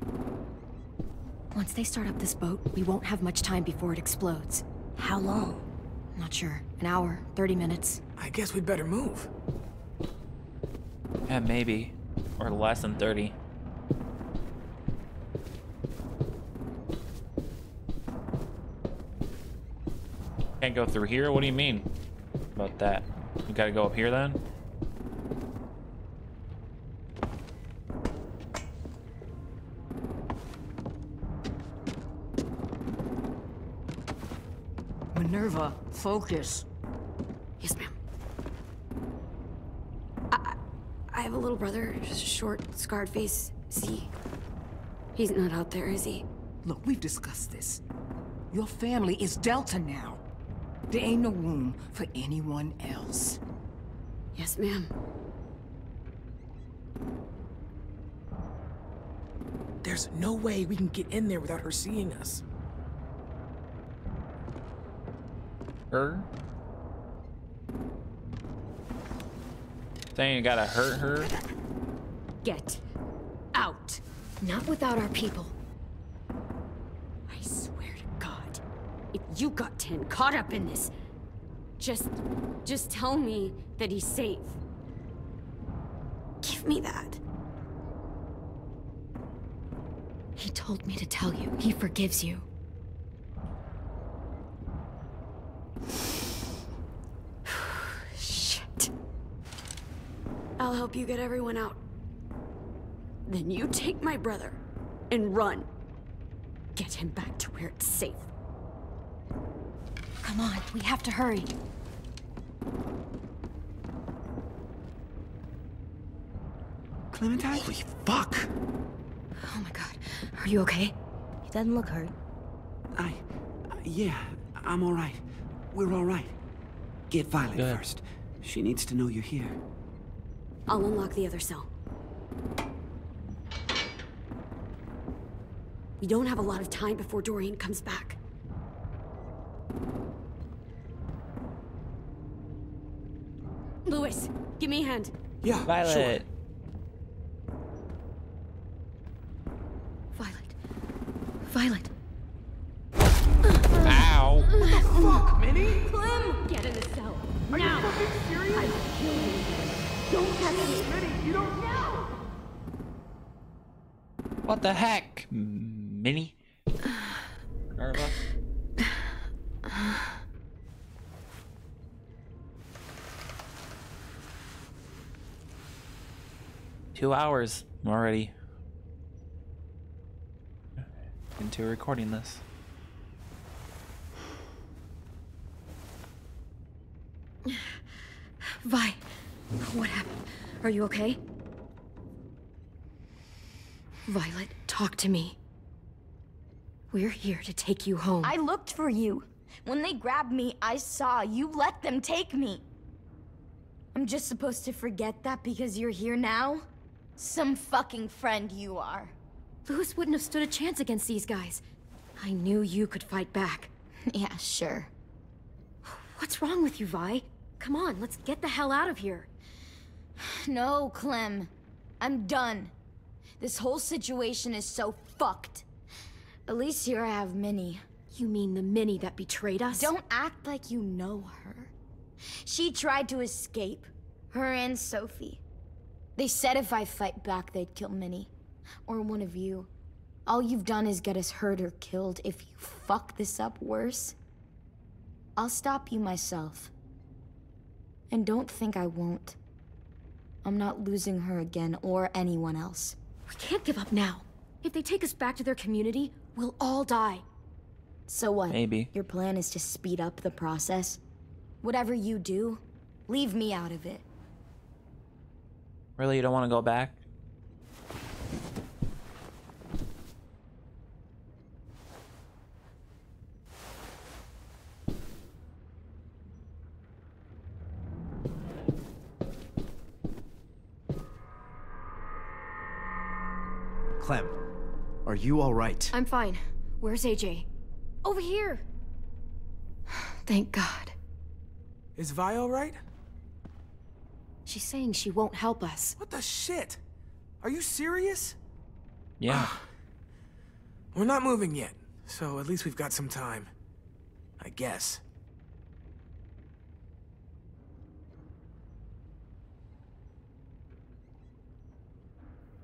Once they start up this boat, we won't have much time before it explodes. How long? Not sure. An hour, 30 minutes. I guess we'd better move. Yeah, maybe. Or less than 30. Can't go through here? What do you mean about that? We gotta go up here then? Minerva, focus. Yes, ma'am. I have a little brother, short, scarred face. He's not out there, is he? Look, we've discussed this. Your family is Delta now. There ain't no room for anyone else. Yes, ma'am. There's no way we can get in there without her seeing us. Her? Saying you gotta hurt her? Get out. Not without our people. I swear to God, if you got 10 caught up in this, just tell me that he's safe. Give me that. He told me to tell you. He forgives you. Shit. I'll help you get everyone out. Then you take my brother and run. Get him back to where it's safe. Come on, we have to hurry. Clementine? Holy fuck! Oh my god. Are you okay? He doesn't look hurt. Yeah, I'm alright. We're alright. Get Violet first. She needs to know you're here. I'll unlock the other cell. We don't have a lot of time before Dorian comes back. Louis, give me a hand. Yeah, Violet. Violet. Violet. Ow. What the fuck, Minnie? Clem! Get in the cell. Are now! you fucking serious? I will kill you. Don't touch me. Minnie, you don't know. What the heck? Minnie? Nerva? 2 hours already into recording this. Vi, what happened? Are you okay? Violet, talk to me. We're here to take you home. I looked for you. When they grabbed me, I saw you let them take me. I'm just supposed to forget that because you're here now? Some fucking friend you are. Louis wouldn't have stood a chance against these guys. I knew you could fight back. Yeah, sure. What's wrong with you, Vi? Come on, let's get the hell out of here. No, Clem. I'm done. This whole situation is so fucked. At least here I have Minnie. You mean the Minnie that betrayed us? Don't act like you know her. She tried to escape. Her and Sophie. They said if I fight back, they'd kill Minnie. Or one of you. All you've done is get us hurt or killed. If you fuck this up worse, I'll stop you myself. And don't think I won't. I'm not losing her again or anyone else. We can't give up now. If they take us back to their community, we'll all die. So what? Maybe. Your plan is to speed up the process? Whatever you do, leave me out of it. Really, you don't want to go back? Clem, are you alright? I'm fine. Where's AJ? Over here! Thank God. Is Vi alright? She's saying she won't help us. What the shit? Are you serious? Yeah. We're not moving yet, so at least we've got some time. I guess.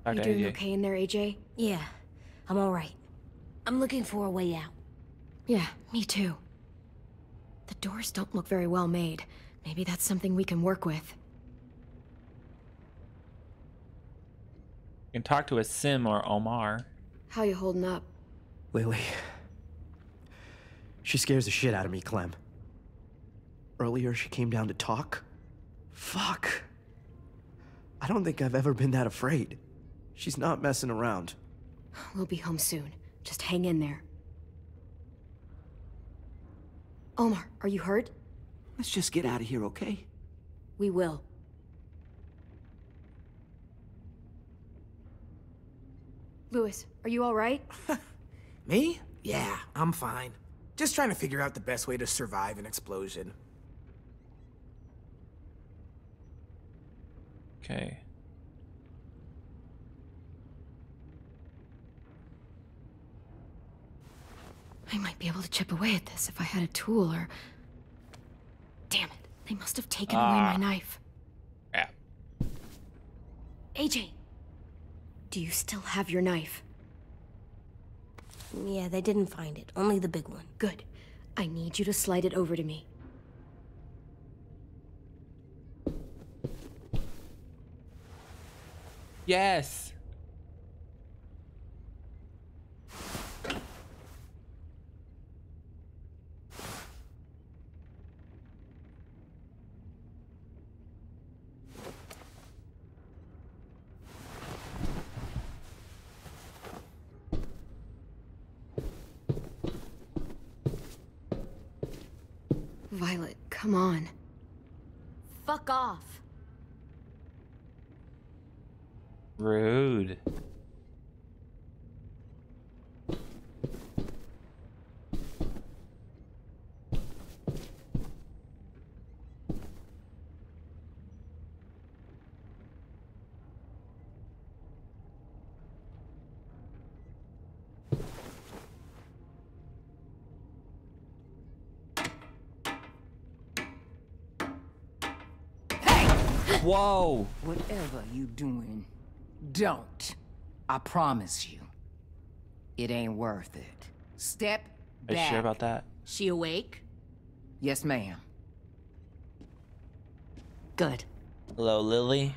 You doing okay in there, AJ? Yeah, I'm alright. I'm looking for a way out. Yeah, me too. The doors don't look very well made. Maybe that's something we can work with. You can talk to a Sim or Omar. How you holding up? Lily. She scares the shit out of me, Clem. Earlier, she came down to talk. Fuck. I don't think I've ever been that afraid. She's not messing around. We'll be home soon. Just hang in there. Omar, are you hurt? Let's just get out of here, okay? We will. Louis, are you all right? Me? Yeah, I'm fine. Just trying to figure out the best way to survive an explosion. Okay. I might be able to chip away at this if I had a tool or... Damn it. They must have taken away my knife. Yeah. AJ, do you still have your knife? Yeah, they didn't find it. Only the big one. Good. I need you to slide it over to me. Yes. Violet, come on. Fuck off. Rude. Whoa! Whatever you doing, don't. I promise you. It ain't worth it. Step Are you back. sure about that? She awake? Yes, ma'am. Good. Hello, Lily.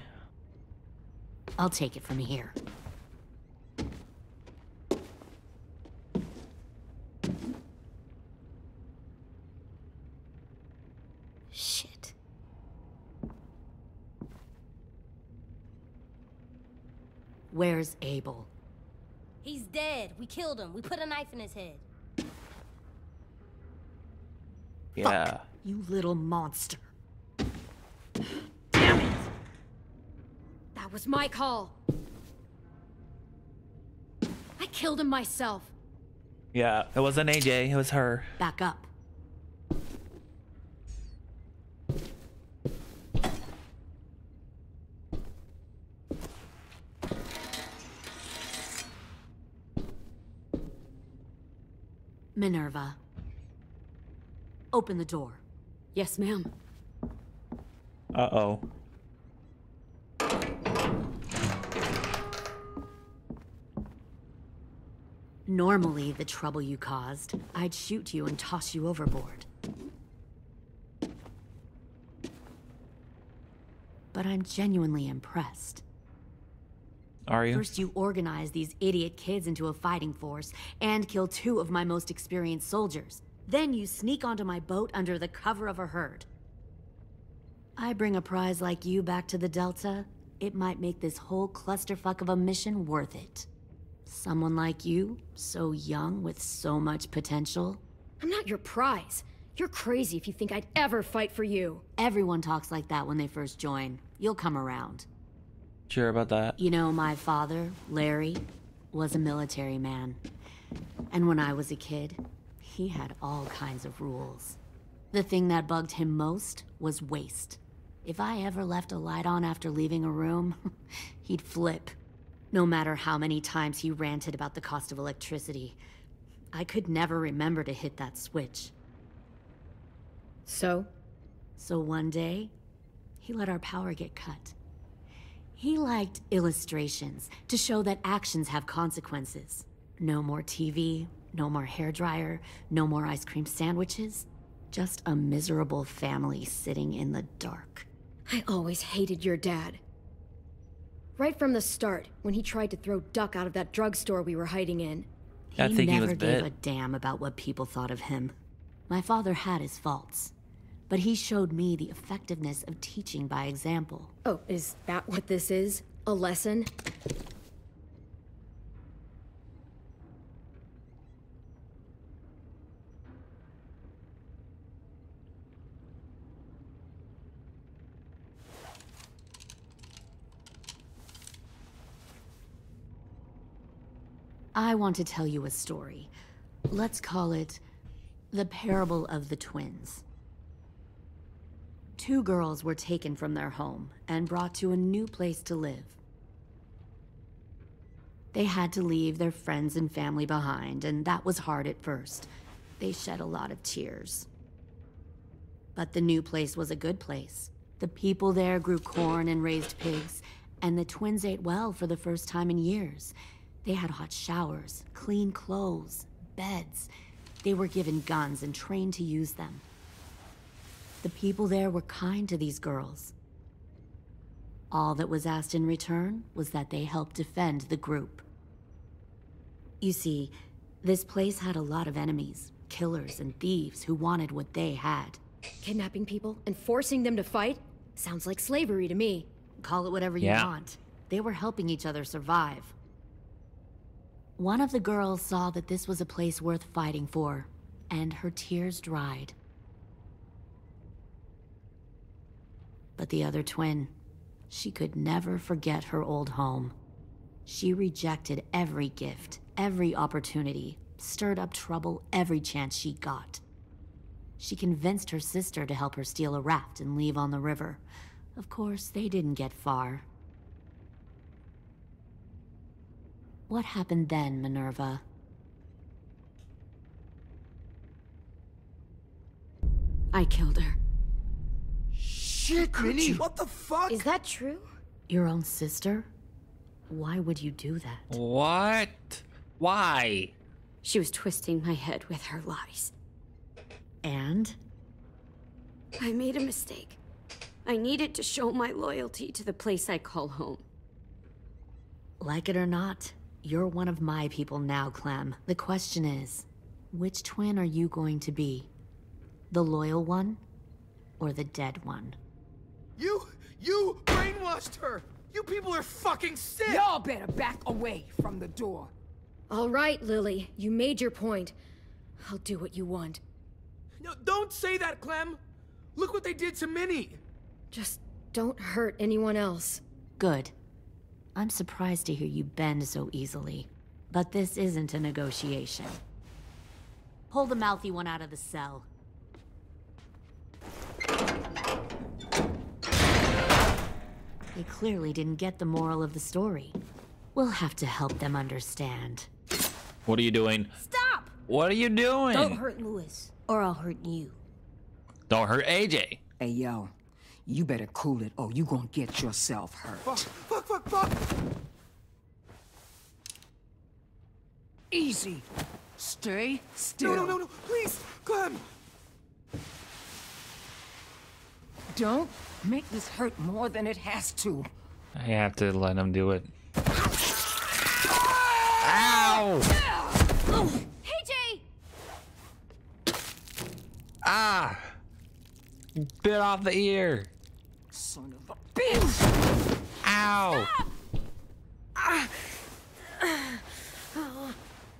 I'll take it from here. Shit. Where's Abel? He's dead. We killed him. We put a knife in his head. Yeah. Fuck, you little monster. Damn it! That was my call. I killed him myself. Yeah, it wasn't AJ, it was her. Back up. Minerva. Open the door. Yes, ma'am. Uh-oh. Normally, the trouble you caused, I'd shoot you and toss you overboard. But I'm genuinely impressed. Are you? First, you organize these idiot kids into a fighting force and kill 2 of my most experienced soldiers. Then you sneak onto my boat under the cover of a herd. I bring a prize like you back to the Delta, it might make this whole clusterfuck of a mission worth it. Someone like you, so young with so much potential. I'm not your prize. You're crazy if you think I'd ever fight for you. Everyone talks like that when they first join. You'll come around. Sure about that? You know, my father, Larry, was a military man. And when I was a kid, he had all kinds of rules. The thing that bugged him most was waste. If I ever left a light on after leaving a room, he'd flip. No matter how many times he ranted about the cost of electricity, I could never remember to hit that switch. So one day, he let our power get cut. He liked illustrations to show that actions have consequences. No more TV, no more hairdryer, no more ice cream sandwiches. Just a miserable family sitting in the dark. I always hated your dad. Right from the start, when he tried to throw Duck out of that drugstore we were hiding in. I think he was never gave bit. a damn about what people thought of him. My father had his faults, but he showed me the effectiveness of teaching by example. Oh, is that what this is? A lesson? I want to tell you a story. Let's call it the Parable of the Twins. 2 girls were taken from their home and brought to a new place to live. They had to leave their friends and family behind, and that was hard at first. They shed a lot of tears. But the new place was a good place. The people there grew corn and raised pigs, and the twins ate well for the first time in years. They had hot showers, clean clothes, beds. They were given guns and trained to use them. The people there were kind to these girls. All that was asked in return was that they help defend the group. You see, this place had a lot of enemies, killers and thieves who wanted what they had. Kidnapping people and forcing them to fight? Sounds like slavery to me. Call it whatever you want. They were helping each other survive. One of the girls saw that this was a place worth fighting for, and her tears dried. But the other twin, she could never forget her old home. She rejected every gift, every opportunity, stirred up trouble every chance she got. She convinced her sister to help her steal a raft and leave on the river. Of course, they didn't get far. What happened then, Minerva? I killed her. Shit, Minnie! What the fuck? Is that true? Your own sister? Why would you do that? What? Why? She was twisting my head with her lies. And? I made a mistake. I needed to show my loyalty to the place I call home. Like it or not, you're one of my people now, Clem. The question is, which twin are you going to be? The loyal one, or the dead one? You brainwashed her! You people are fucking sick! Y'all better back away from the door. All right, Lily, you made your point. I'll do what you want. No, don't say that, Clem! Look what they did to Minnie! Just don't hurt anyone else. Good. I'm surprised to hear you bend so easily. But this isn't a negotiation. Pull the mouthy one out of the cell. They clearly didn't get the moral of the story. We'll have to help them understand. What are you doing? Stop! What are you doing? Don't hurt Louis, or I'll hurt you. Don't hurt AJ. Hey, yo. You better cool it, or you gonna get yourself hurt. Fuck! Easy. Stay still. No, please, Clem! Don't make this hurt more than it has to. I have to let him do it. Ow! Oh, AJ! Ah! Bit off the ear. Son of a bitch! Ow!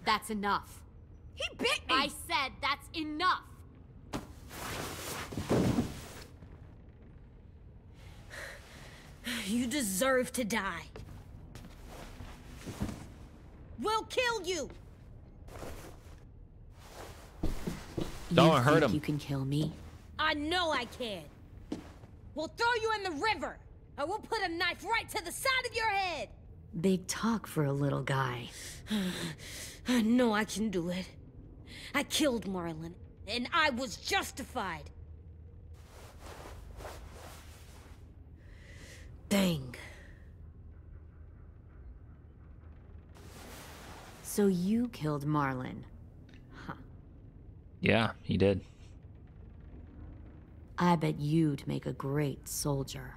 That's enough. He bit me! I said that's enough. You deserve to die. We'll kill you! Don't hurt him. You can kill me? I know I can. We'll throw you in the river, and we'll put a knife right to the side of your head. Big talk for a little guy. I know I can do it. I killed Marlon, and I was justified. Dang. So you killed Marlon. Huh. Yeah, he did. I bet you'd make a great soldier.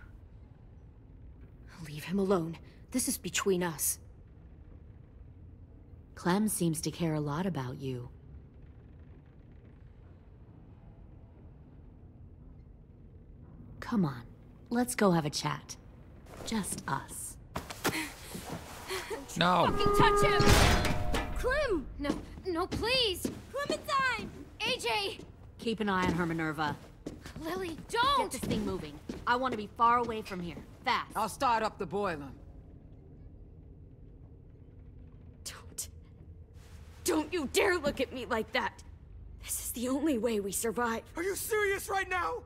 Leave him alone. This is between us. Clem seems to care a lot about you. Come on, let's go have a chat. Just us. No. Fucking touch him! Clem! No, please! Clementine! AJ! Keep an eye on her, Minerva. Lily, Get don't! this thing moving. I want to be far away from here. Fast. I'll start up the boiler. Don't you dare look at me like that! This is the only way we survive. Are you serious right now?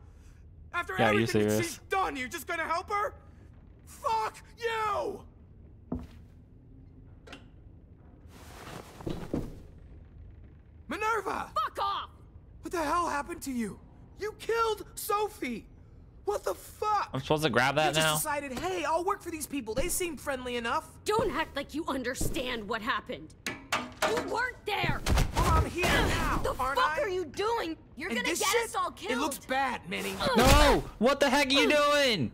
After Yeah, are you everything that serious? she's done, you're just gonna help her? Fuck you! Minerva! Fuck off! What the hell happened to you? You killed Sophie! What the fuck? I'm supposed to grab that You now? just decided, hey, I'll work for these people. They seem friendly enough. Don't act like you understand what happened. You weren't there. Well, I'm here now, What the aren't fuck I? are you doing? You're And gonna this get shit, us all killed. It looks bad, Minnie. No! What the heck are you doing?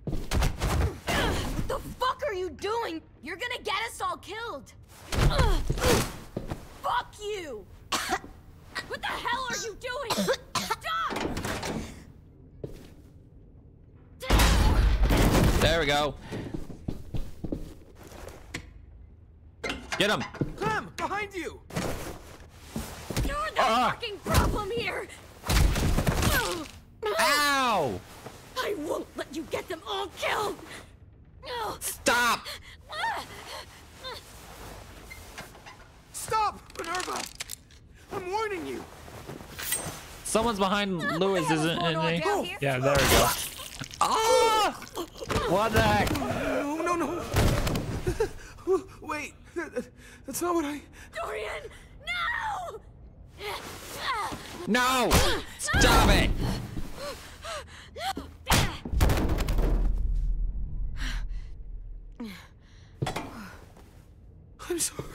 What the fuck are you doing? You're gonna get us all killed. Fuck you! What the hell are you doing? Stop! There we go. Get him! Clem, behind you! You're the fucking problem here! Ow! I won't let you get them all killed! Stop! Stop, Minerva! I'm warning you! Someone's behind Lewis, isn't he? Oh. Yeah, there we go. Ah! What the heck? No. Wait, that's not what I... Dorian, no! No! Stop it! I'm sorry.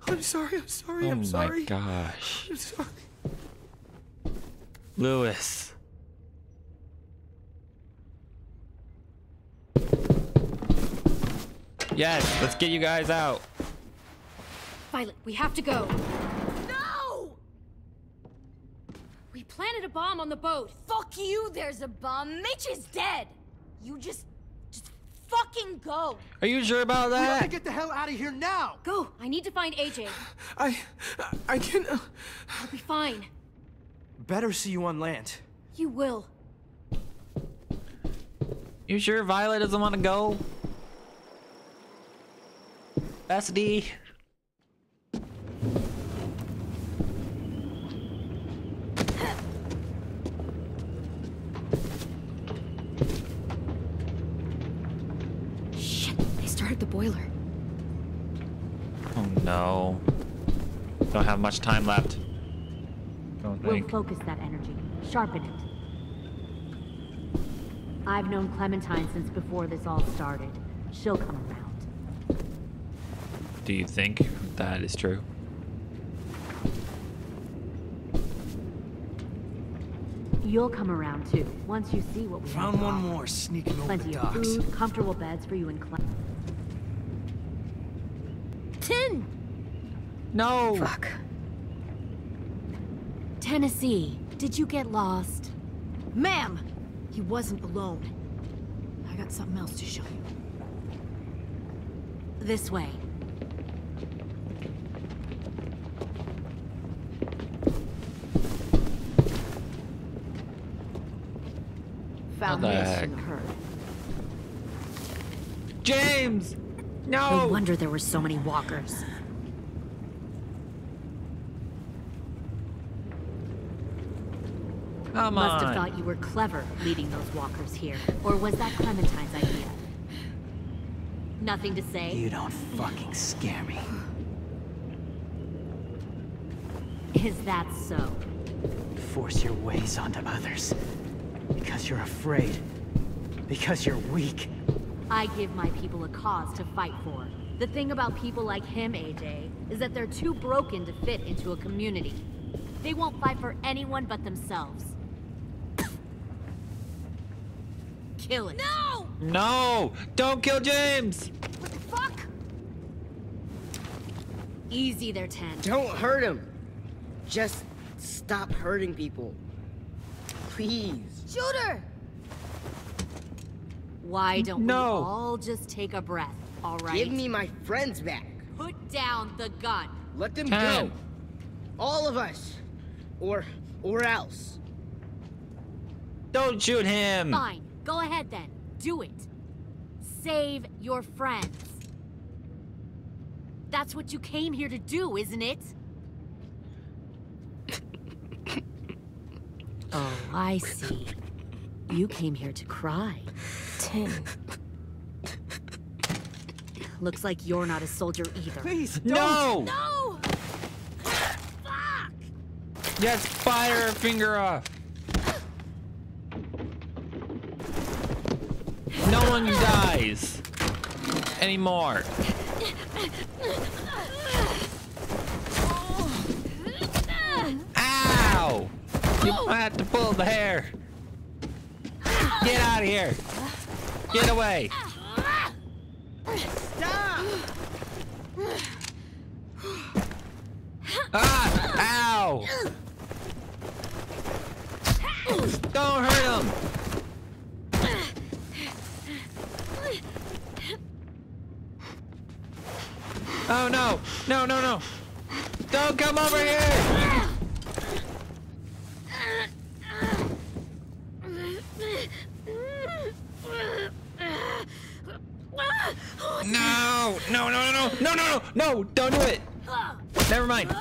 I'm sorry. Oh I'm sorry. my gosh. I'm sorry. Lewis. Yes, let's get you guys out. Violet, we have to go. No! We planted a bomb on the boat. Fuck you, there's a bomb. Mitch is dead. You just fucking go. Are you sure about We have to that? get the hell out of here now! Go. I need to find AJ. I can... I'll be fine. Better see you on land. You will. You sure Violet doesn't want to go? SD. Shit, they started the boiler. Oh no. Don't have much time left. Don't We'll think. focus that energy. Sharpen it. I've known Clementine since before this all started. She'll come around. Do you think that is true? You'll come around too, once you see what we have Found to one offer. more sneaking over Plenty the of docks. food, comfortable beds for you and Clem. Tin! No! Fuck. Tennessee, did you get lost? Ma'am! He wasn't alone. I got something else to show you. This way. Found What the this heck? in the herd. James! No No! wonder there were so many walkers. Come Must have on. thought you were clever leading those walkers here. Or was that Clementine's idea? Nothing to say? You don't fucking scare me. Is that so? Force your ways onto others. Because you're afraid. Because you're weak. I give my people a cause to fight for. The thing about people like him, AJ, is that they're too broken to fit into a community. They won't fight for anyone but themselves. Kill it. No! No! Don't kill James! What the fuck? Easy there, 10. Don't hurt him. Just stop hurting people. Please. Shoot her! Why don't No. we all just take a breath, all right? Give me my friends back. Put down the gun. Let them 10. go. All of us. Or else. Don't shoot him! Fine. Go ahead then. Do it. Save your friends. That's what you came here to do, isn't it? Oh, I see. You came here to cry. Tin. Looks like you're not a soldier either. Please, don't! No! No! Fuck! Yes, fire her finger off! one dies anymore. Ow! You might have to pull the hair. Get out of here. Get away. Stop! Ah! Ow! Don't hurt him. Oh no! No, no, no! Don't come over here! No! No, no, no, no! No, no, no! No! Don't do it! Never mind.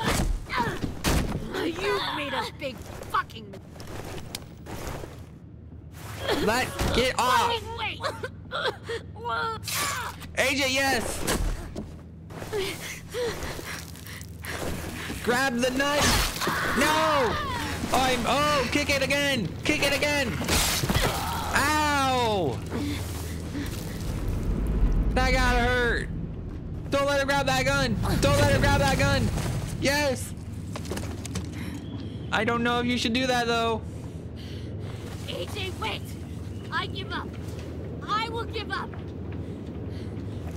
You made a big fucking... Get off! Wait! AJ, yes! Grab the knife! No! Oh, kick it again! Kick it again! Ow! That got hurt! Don't let her grab that gun! Don't let her grab that gun! Yes! I don't know if you should do that though. AJ, wait! I give up. I will give up.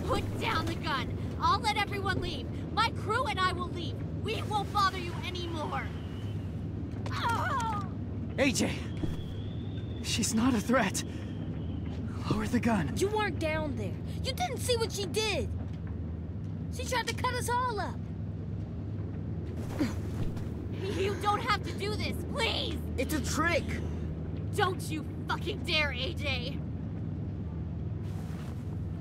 Put down the gun. I'll let everyone leave. My crew and I will leave. We won't bother you anymore. Oh! AJ! She's not a threat. Lower the gun. You weren't down there. You didn't see what she did. She tried to cut us all up. You don't have to do this, please! It's a trick! Don't you fucking dare, AJ!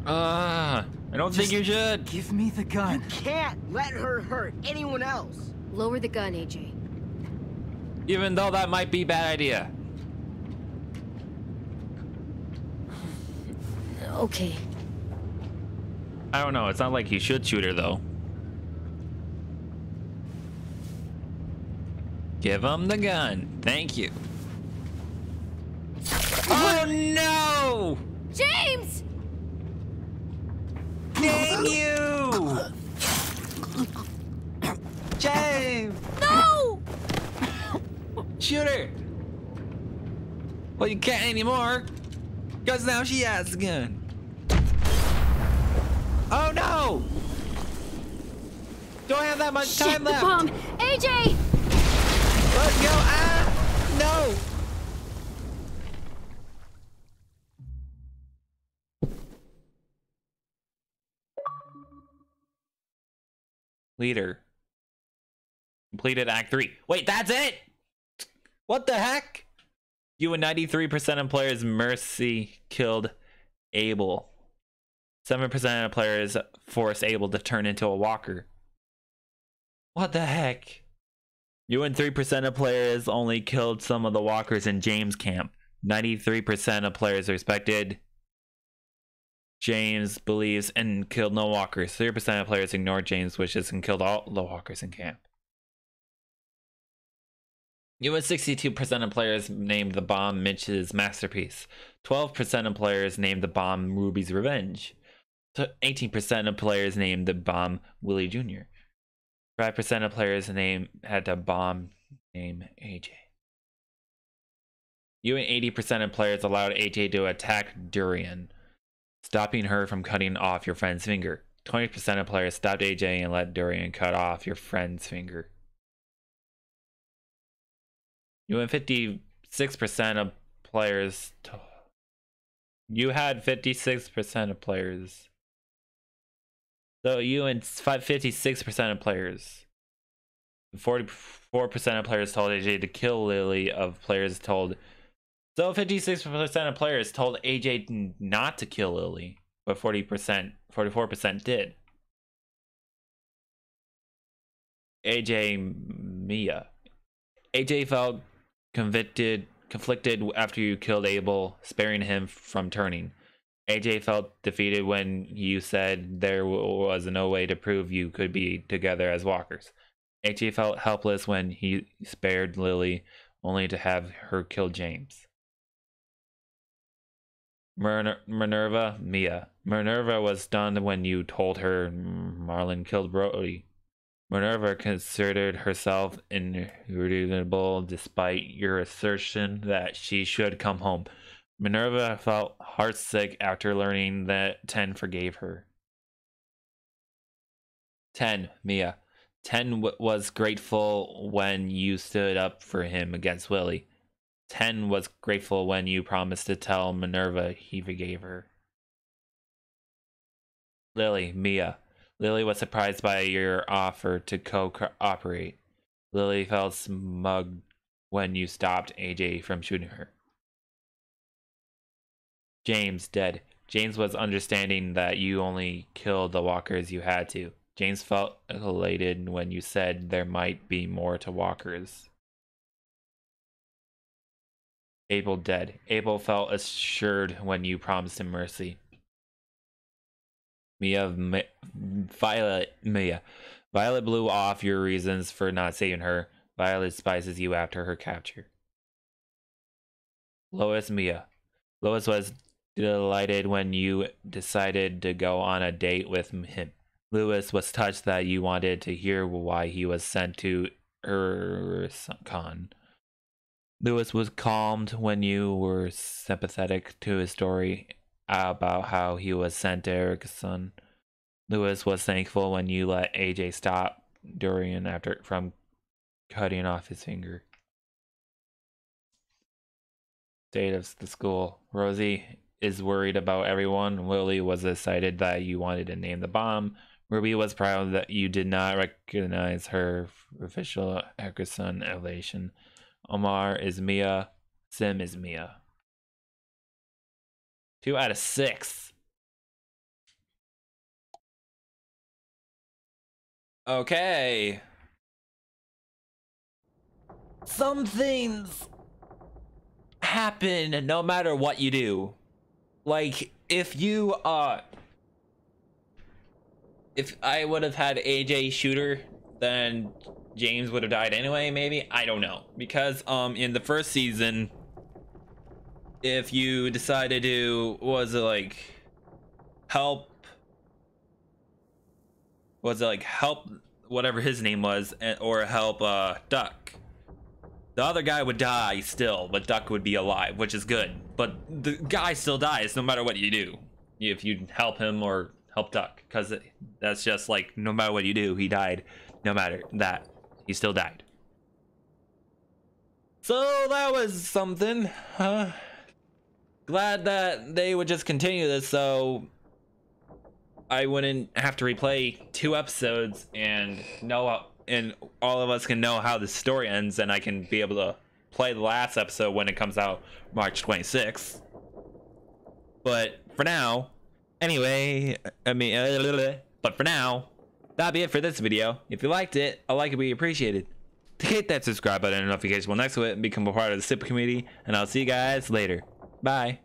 I don't think you should. Give me the gun. Can't let her hurt anyone else. Lower the gun, AJ. Even though that might be a bad idea. Okay. I don't know. It's not like he should shoot her though. Give him the gun. Thank you. Oh no! James! Dang you! James! No! Shoot her! Well, you can't anymore, because now she has a gun. Oh no! Don't have that much time left. The bomb! AJ! Let's go! Ah! No! Leader. Completed Act 3. Wait, that's it? What the heck? You and 93% of players mercy killed Abel. 7% of players forced Abel to turn into a walker. What the heck? You and 3% of players only killed some of the walkers in James' camp. 93% of players respected James' beliefs and killed no walkers. 3% of players ignored James' wishes and killed all the walkers in camp. You and 62% of players named the bomb Mitch's masterpiece. 12% of players named the bomb Ruby's revenge. 18% of players named the bomb Willie Jr. 5% of players had the bomb name AJ. You and 80% of players allowed AJ to attack Durian, stopping her from cutting off your friend's finger. 20% of players stopped AJ and let Durian cut off your friend's finger. You and 56% of players. You had 56% of players. So you and 56% of players. 44% of players told AJ to kill Lily. Of players told. So 56% of players told AJ not to kill Lily, but 44% did. AJ Mia. AJ felt conflicted after you killed Abel, sparing him from turning. AJ felt defeated when you said there was no way to prove you could be together as walkers. AJ felt helpless when he spared Lily, only to have her kill James. Minerva, Mia. Minerva was stunned when you told her Marlon killed Brody. Minerva considered herself irredeemable despite your assertion that she should come home. Minerva felt heartsick after learning that 10 forgave her. 10, Mia. 10 was grateful when you stood up for him against Willie. 10 was grateful when you promised to tell Minerva he forgave her. Lily, Mia. Lily was surprised by your offer to cooperate. Lily felt smug when you stopped AJ from shooting her. James, dead. James was understanding that you only killed the walkers you had to. James felt elated when you said there might be more to walkers. Abel, dead. Abel felt assured when you promised him mercy. Violet blew off your reasons for not saving her. Violet despises you after her capture. Lois, Mia. Lois was delighted when you decided to go on a date with him. Lewis was touched that you wanted to hear why he was sent to Urson. Lewis was calmed when you were sympathetic to his story about how he was sent to Ericson. Lewis was thankful when you let AJ stop Dorian from cutting off his finger. State of the school. Rosie is worried about everyone. Lily was excited that you wanted to name the bomb. Ruby was proud that you did not recognize her official Ericson elation. Omar is Mia. Sim is Mia. 2 out of 6. Okay. Some things happen no matter what you do. Like, if I would have had AJ shooter, then James would have died anyway, maybe? I don't know. Because in the first season, if you decided to, help whatever his name was, or help Duck, the other guy would die still, but Duck would be alive, which is good. But the guy still dies no matter what you do, if you help him or help Duck, because that's just like, no matter what you do, he died. No matter that, he still died. So that was something. Glad that they would just continue this, so I wouldn't have to replay 2 episodes and all of us can know how the story ends, and I can be able to play the last episode when it comes out March 26th. But for now, anyway, but for now, that'll be it for this video. If you liked it, a like would be appreciated. Hit that subscribe button and notification bell next to it and become a part of the super community, and I'll see you guys later. Bye.